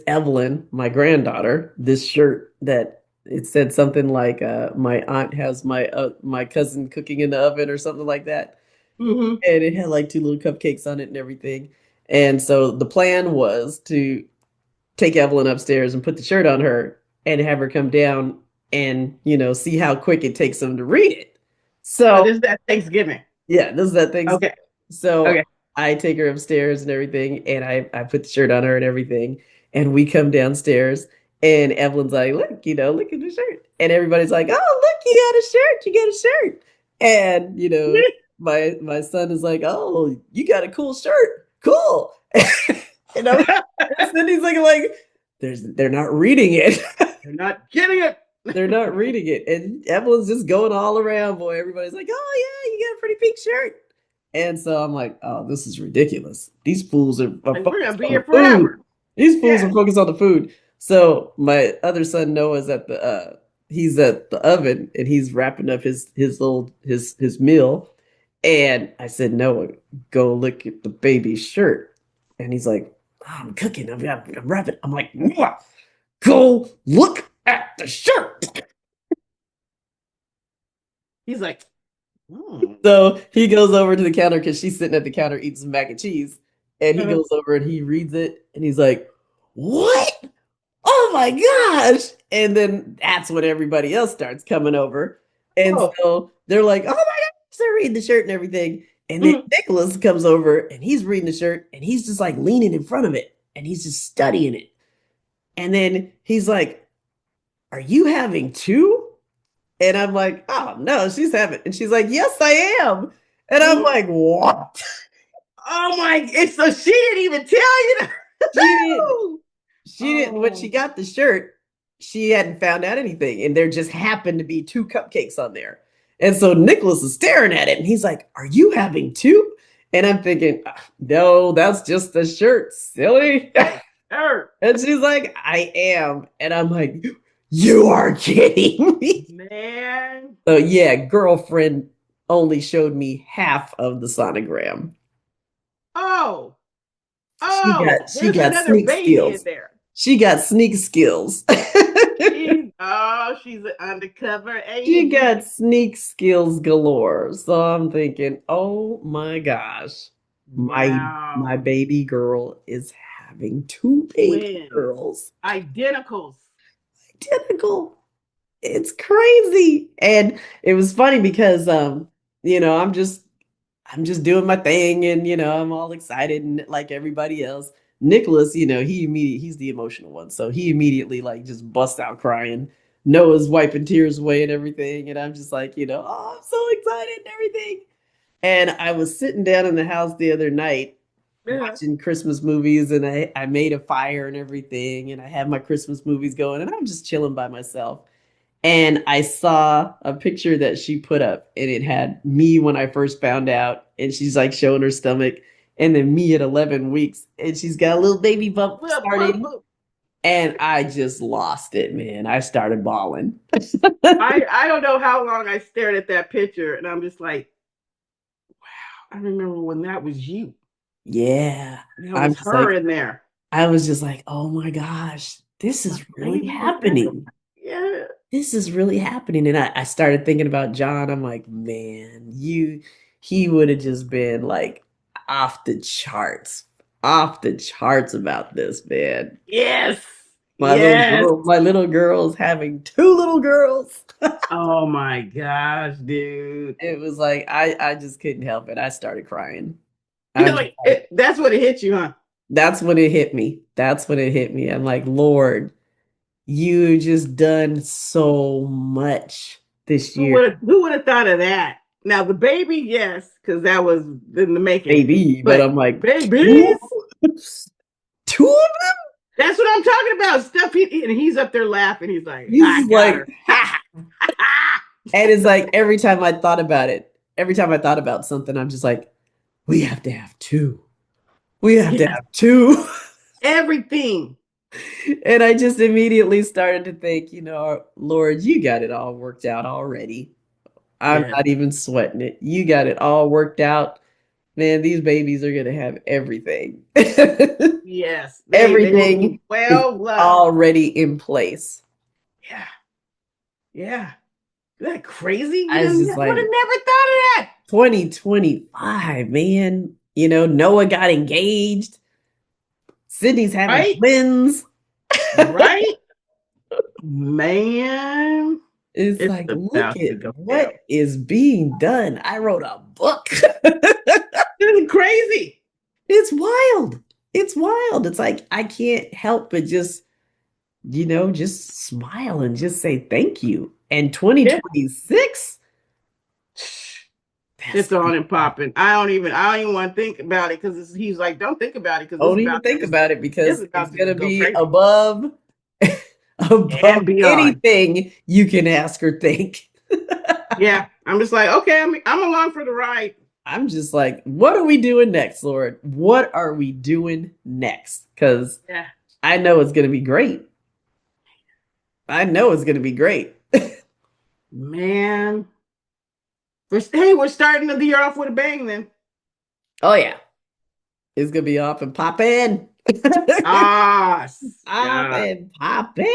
Evelyn, my granddaughter, this shirt that it said something like my aunt has my cousin cooking in the oven or something like that. Mm-hmm. And it had like two little cupcakes on it and everything. And so the plan was to take Evelyn upstairs and put the shirt on her and have her come down and, see how quick it takes them to read it. So This is that Thanksgiving. yeah, this is that thing. Okay. So Okay. I take her upstairs and everything, and I put the shirt on her and everything, and we come downstairs, and Evelyn's like, look, look at the shirt. And everybody's like, oh, look, you got a shirt. And, my son is like, oh, you got a cool shirt. Cool. And Cindy's looking like, they're not reading it. You're not getting it. They're not reading it. And Evelyn's just going all around, boy. Everybody's like, oh, yeah, you got a pretty pink shirt. And so I'm like, oh, this is ridiculous. These fools are Like, we're gonna focused be on here the food. forever. These fools Yeah. are focused on the food. So my other son Noah's at the he's at the oven, and he's wrapping up his meal. And I said, Noah, go look at the baby's shirt. And he's like, oh, I'm cooking. I'm wrapping. I'm like, Noah, go look at the shirt. He's like, So he goes over to the counter, because she's sitting at the counter eating some mac and cheese. And he goes over and he reads it, and he's like, what? Oh my gosh. And then that's when everybody else starts coming over. And so they're like, oh my gosh, they're reading the shirt and everything. And then Nicholas comes over, and he's reading the shirt, and he's just like leaning in front of it, and he's just studying it. And then he's like, are you having two? And I'm like, oh no, she's having. And she's like, yes, I am. And I'm like, what? oh my! And so she didn't even tell you. She didn't. When she got the shirt, she hadn't found out anything, and there just happened to be two cupcakes on there. And so Nicholas is staring at it, and he's like, are you having two? And I'm thinking, no, that's just the shirt, silly. And she's like, I am. And I'm like, you are kidding me. Man. So yeah, girlfriend only showed me half of the sonogram. Oh. She got another sneak baby skills. in there. She got sneak skills. She's an undercover agent. She got sneak skills galore. So I'm thinking, oh my gosh, my baby girl is having two baby girls. Identicals. Identical. It's crazy. And it was funny because I'm just doing my thing, and I'm all excited and like everybody else. Nicholas, he's the emotional one. So he immediately like just busts out crying. Noah's wiping tears away and everything. And I'm just like, oh, I'm so excited and everything. And I was sitting down in the house the other night Yeah. watching Christmas movies, and I made a fire and everything, and I had my Christmas movies going, and I'm just chilling by myself. And I saw a picture that she put up, and it had me when I first found out, and she's like showing her stomach, and then me at 11 weeks, and she's got a little baby bump Well, starting. And I just lost it, man. I started bawling. I don't know how long I stared at that picture, and I'm just like, wow, I remember when that was you. Yeah. That I'm was just like, her in there. I was just like, oh my gosh, this My is really baby was there. happening. Yeah. This is really happening. And I started thinking about John. I'm like, man, he would have just been like off the charts about this, man. Yes. My little Yes. girl, my little girl's having two little girls. Oh my gosh, dude. It was like I just couldn't help it. I started crying. I'm just Like like, that's what it hit you, huh? that's when it hit me. That's when it hit me. I'm like, Lord, you just done so much this year. Who would have thought of that? Now the baby, yes, because that was in the making. Baby, but But I'm like, babies, two of them? that's what I'm talking about. Stuff and he's up there laughing. He's like, I He's got like, her. ha! And it's like every time I thought about it, every time I thought about something, I'm just like, we have to have two. We have to Yes, have two. everything. And I just immediately started to think, Lord, you got it all worked out already. I'm Yes, not even sweating it. You got it all worked out. Man, these babies are going to have everything. yes. They will be Everything is well loved. already in place. Yeah, yeah. Isn't that crazy? I was just Would like, have never thought of that. 2025, man. Noah got engaged. Sydney's having Right? twins. Right? Man, It's it's like, look about to at go down. what is being done. I wrote a book. This is crazy. It's wild. It's wild. It's like I can't help but just smile and just say thank you. And Yeah. 2026, that's It's on and popping. I don't even want to think about it because he's like, don't think about it because don't even think about it it's because it's about to gonna just go be crazy above and beyond. anything you can ask or think. Yeah, I'm just like, okay, I'm along for the ride. I'm just like, what are we doing next, Lord? What are we doing next? Because Yeah, I know it's gonna be great. I know it's gonna be great. man. We're starting the year off with a bang then. Oh yeah. It's gonna be off and popping. Ah, Off yeah, and popping.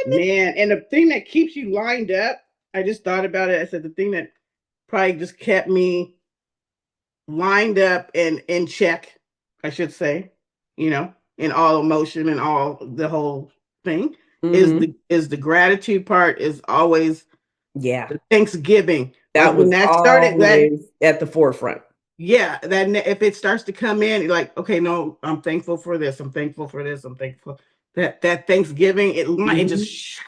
man. And the thing that keeps you lined up, I just thought about it. I said the thing that probably just kept me lined up and in check, I should say, in all emotion and all the whole thing Mhm. is the gratitude part is always Yeah, the Thanksgiving. Like that when was that started, that always at the forefront. yeah, if it starts to come in, you're like, okay, no, I'm thankful for this. I'm thankful for this. I'm thankful that Thanksgiving, it Mhm. just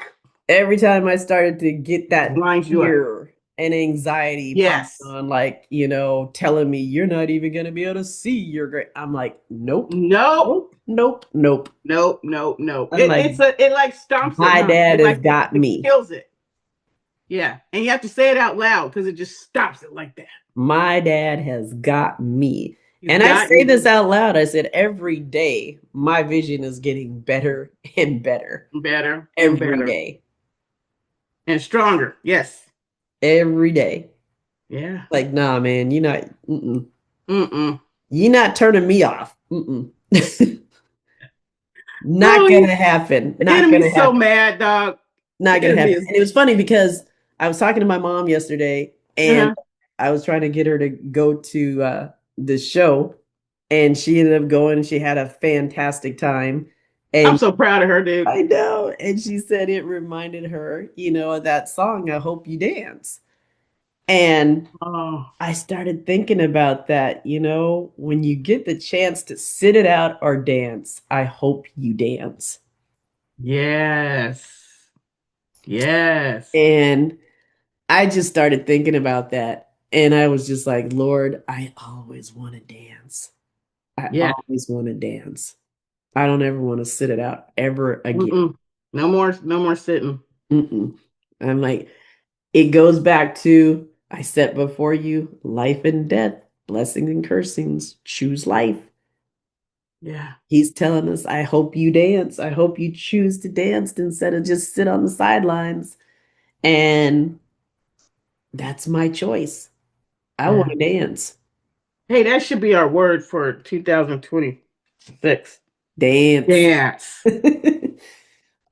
Every time I started to get that lines you up. fear and anxiety popping Yes. on, like, telling me you're not even going to be able to see your great. I'm like, nope, Nope. nope, nope, nope. Nope. Nope. Nope. I'm like, It like stomps it, my huh? dad It has like got it me. kills it. Yeah. And you have to say it out loud because it just stops it like that. My dad has got me. He's And I got say you this out loud. I said, every day, my vision is getting better and better. better and Every better day. and stronger. Yes. Every day. Yeah. Like, nah, man, Mm-mm. you're not turning me off. Mm-mm. Not Oh, gonna happen. the Not gonna enemy's so happen. mad, dog. Not The gonna enemy happen. is. And it was funny because I was talking to my mom yesterday and Uh-huh. I was trying to get her to go to the show, and she ended up going and she had a fantastic time. I'm And so proud of her, dude. I know. And she said it reminded her, of that song, I Hope You Dance. And Oh, I started thinking about that, when you get the chance to sit it out or dance, I hope you dance. yes. Yes. And I just started thinking about that. And I was just like, Lord, I always want to dance. I Yeah. always want to dance. I don't ever want to sit it out ever again. Mm-mm. No more sitting. Mm-mm. I'm like, it goes back to I set before you life and death, blessings and cursings. Choose life. Yeah. He's telling us, I hope you dance. I hope you choose to dance instead of just sit on the sidelines. And that's my choice. I want Yeah. to dance. Hey, that should be our word for 2026. Dance. Dance.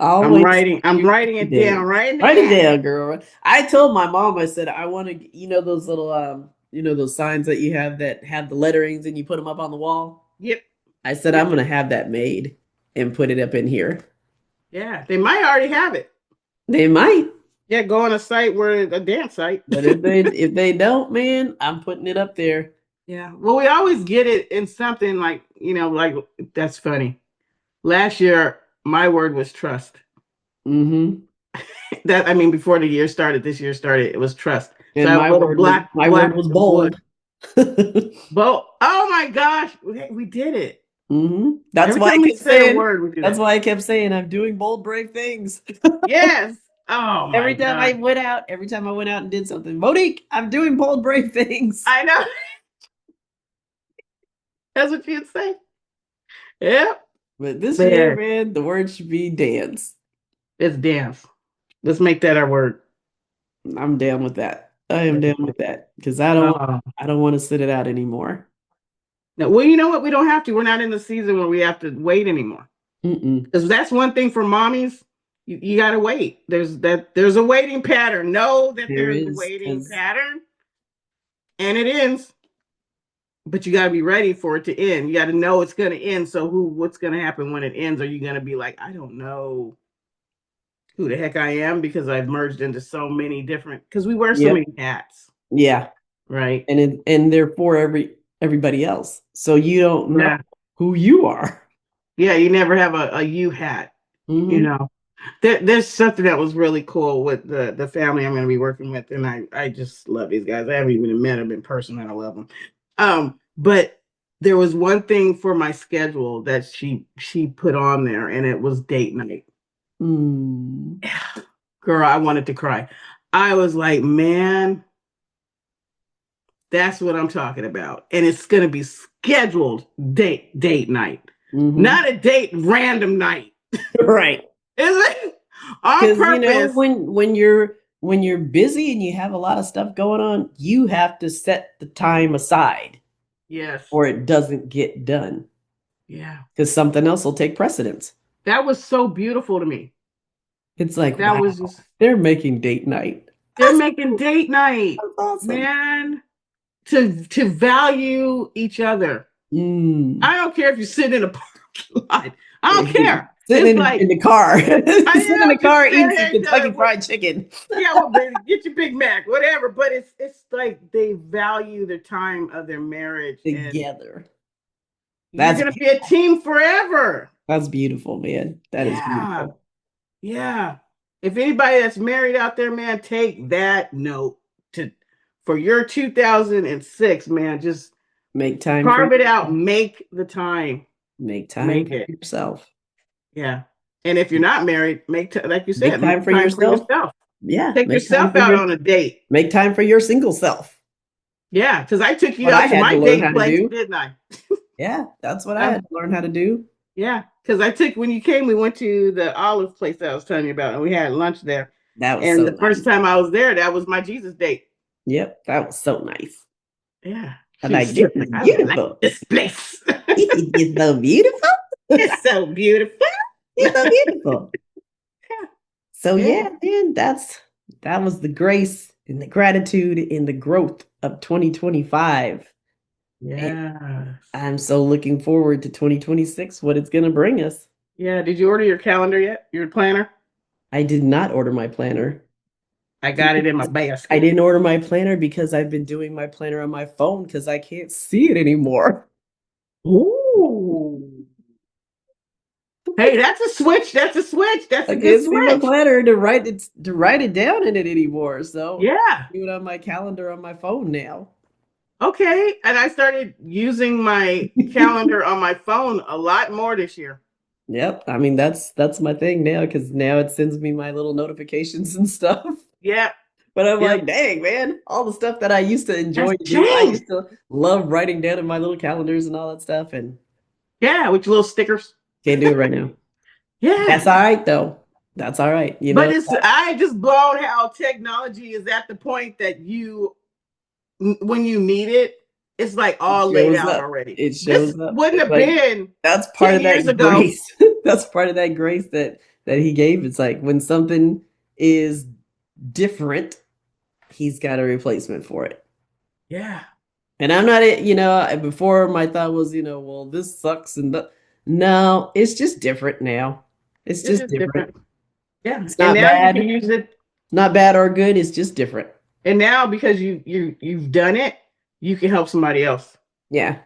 Always I'm choose writing to it down dance. right Write it now. down, girl. I told my mom, I said, I want to, those little, those signs that you have that have the letterings and you put them up on the wall. Yep. I said, I'm Yep. going to have that made and put it up in here. Yeah. They might already have it. They might, Yeah, go on a site where a dance site. but if they don't, man, I'm putting it up there. Yeah. Well, we always get it in something like, like that's funny. Last year, my word was trust. Mm-hmm. Before the year started, this year started, it was trust. So And I have a little my word black was wood. bold. Mm-hmm. But oh my gosh, we did it. That's Every why I time we kept say a saying, word, we do that's that. why I kept saying I'm doing bold, brave things. Yes. Oh my God. Every time I went out and did something, Monique, I'm doing bold, brave things. I know. That's what you'd say. Yeah. But this year, Man, man, the word should be dance. it's dance. Let's make that our word. I'm down with that. I am down with that because I don't Oh. I don't want to sit it out anymore. No, well, you know what? We don't have to. We're not in the season where we have to wait anymore. Mm-mm. Because that's one thing for mommies. You got to wait. There's a waiting pattern. Know that There there's a is waiting because pattern, and it ends. But you got to be ready for it to end. You got to know it's going to end. So what's going to happen when it ends? Are you going to be like, I don't know who the heck I am because I've merged into so many different, because we wear so yep, many hats, yeah, right? and they're for everybody else, so you don't know Yeah. who you are. Yeah. You never have a you hat, you Mm-hmm. know. There's something that was really cool with the family I'm going to be working with, and I just love these guys. I haven't even met them in person, and I love them. But there was one thing for my schedule that she put on there, and it was date night. Mm. Girl, I wanted to cry. I was like, man, that's what I'm talking about, and it's going to be scheduled date night, Mm-hmm. not a date random night. Right. Is it on Because purpose? when you're busy and you have a lot of stuff going on, you have to set the time aside Yes. or it doesn't get done Yeah. because something else will take precedence. That was so beautiful to me. It's like, That wow, was just, they're making date night. they're making date night, That's awesome. man, to value each other. Mm. I don't care if you're sitting in a parking lot. I don't care. Sitting It's in like, the car, I sitting in the am just car eating staring some at each other. Kentucky Fried Chicken Yeah, well, baby, get your Big Mac, whatever. But it's like they value the time of their marriage, and together. you're That's gonna be a team forever. that's beautiful, man. That is Yeah. beautiful. Yeah. If anybody that's married out there, man, take that note to for your 2006, man. Just Make time for carve it out. yourself. Make the time. Make time Make for it. yourself. Yeah. And if you're not married, like you Make said, time make for time for yourself. yourself. Yeah, Take yourself out on a date. make time for your single self. Yeah, because I took you What I out to had my to learn how date to place, do. didn't I? Yeah, that's what I Um, had to learn how to do. yeah, because I took when you came, we went to the olive place that I was telling you about, and we had lunch there. That was And so the first nice. time I was there, that was my Jesus date. Yep, that was so nice. Yeah. I'm She like, this said, is I like beautiful. this place. It's so beautiful. It's so beautiful. It's so beautiful. So Yeah. yeah, man, that was the grace and the gratitude and the growth of 2025. And Yeah. I'm so looking forward to 2026, what it's gonna bring us. Yeah. Did you order your calendar yet? Your planner? I did not order my planner. I got it in my basket. I didn't order my planner because I've been doing my planner on my phone because I can't see it anymore. Ooh. Hey, that's a switch. That's a switch. That's I a good can't see my switch. planner to write it down in it anymore. So Yeah. I do it on my calendar on my phone now. Okay. And I started using my calendar on my phone a lot more this year. Yep. I mean that's my thing now because now it sends me my little notifications and stuff. Yeah. But I'm Yeah. like, dang, man, all the stuff that I used to enjoy That's to do, I changed. used to love writing down in my little calendars and all that stuff, and Yeah, with your little stickers. can't do it right now. Yeah. That's all right though. That's all right. You But know, I just blown how technology is at the point that when you need it, it's like it all laid shows out up. already. It This shows up. wouldn't It's have like been that's part 10 of years that ago. grace. That's part of that grace that he gave. It's like when something is different, he's got a replacement for it. Yeah. And I'm not, before my thought was, well, this sucks no, it's just different now. It's It's just just different. different. Yeah. It's And not now you bad, can use it. not bad or good. It's just different. And now because you've done it, you can help somebody else. Yeah.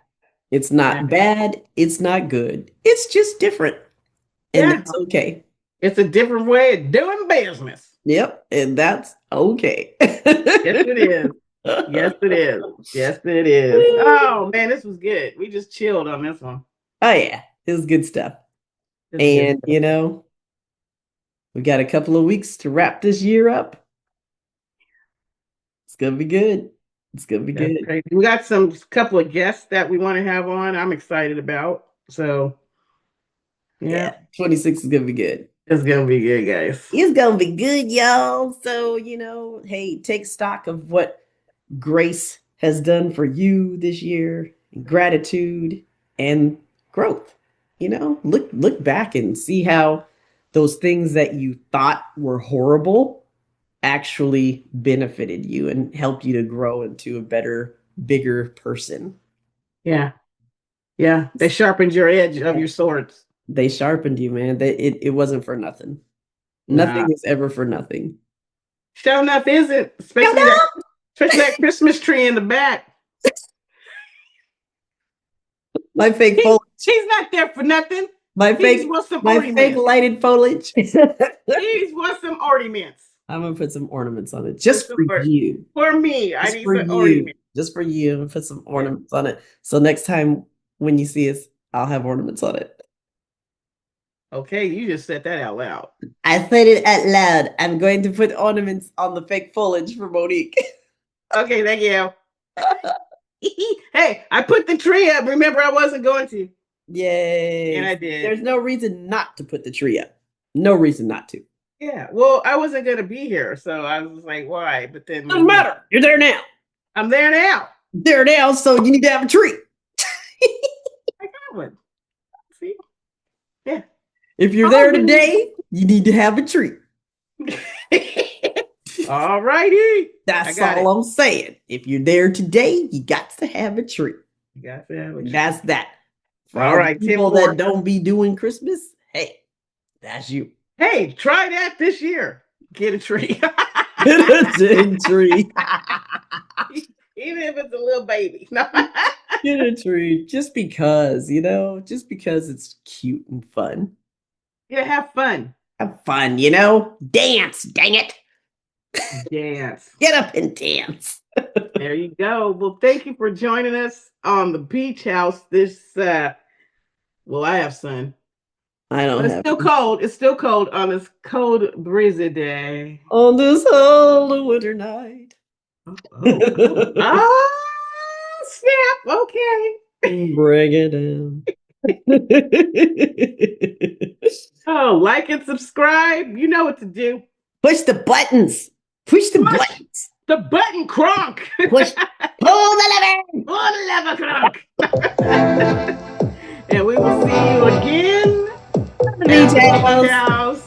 It's Yeah. not bad. It's not good. It's just different. And Yeah. that's okay. It's a different way of doing business. Yep. And that's okay. Yes, it is. Yes, it is. Yes, it is. Oh man, this was good. We just chilled on this one. Oh, yeah. It was good stuff. It's And, good. we got a couple of weeks to wrap this year up. It's going to be good. It's going to be That's good. crazy. We got some couple of guests that we want to have on. I'm excited about. So yeah, 26 is going to be good. it's gonna be good, guys. It's going to be good, y'all. So, hey, take stock of what grace has done for you this year, gratitude and growth. Look back and see how those things that you thought were horrible actually benefited you and helped you to grow into a better, bigger person. Yeah, yeah. They sharpened your edge of your swords. They sharpened you, man. It wasn't for nothing. Nothing is ever for nothing. Sure enough, isn't especially that Christmas tree in the back. My fake foliage. She's not there for nothing. My fake lighted foliage. These want some ornaments. I'm gonna put some ornaments on it just for you. For me, I need some ornaments. Just for you. I'm gonna put some ornaments on it. So next time when you see us, I'll have ornaments on it. Okay, you just said that out loud. I said it out loud. I'm going to put ornaments on the fake foliage for Monique. Okay, thank you. Hey, I put the tree up. Remember, I wasn't going to. Yay. And I did. There's no reason not to put the tree up. No reason not to. Yeah, well, I wasn't going to be here, so I was like, why? But then doesn't matter. You're there now. I'm there now. There now, so you need to have a tree. I got one. See? Yeah. If you're there today, you need to have a tree. All righty. That's all I'm saying. If you're there today, you got to have a tree. You got to have a tree. That's that. For all right, people that don't be doing Christmas, hey, that's you. Hey, try that this year. Get a tree. Get a tree. Even if it's a little baby. No. Get a tree just because, just because it's cute and fun. Yeah, have fun. Have fun, Dance, dang it. Dance. Get up and dance. There you go. Well, thank you for joining us on the beach house this well, I have sun. I don't but it's still cold. It's still cold on this cold, breezy day. On this whole winter night. Oh, snap. Okay. Bring it down. Oh, like and subscribe. You know what to do. Push the buttons. Push the buttons. The button crunk. Push. Pull the lever. Pull the lever crunk. And we will see you again. Beach house.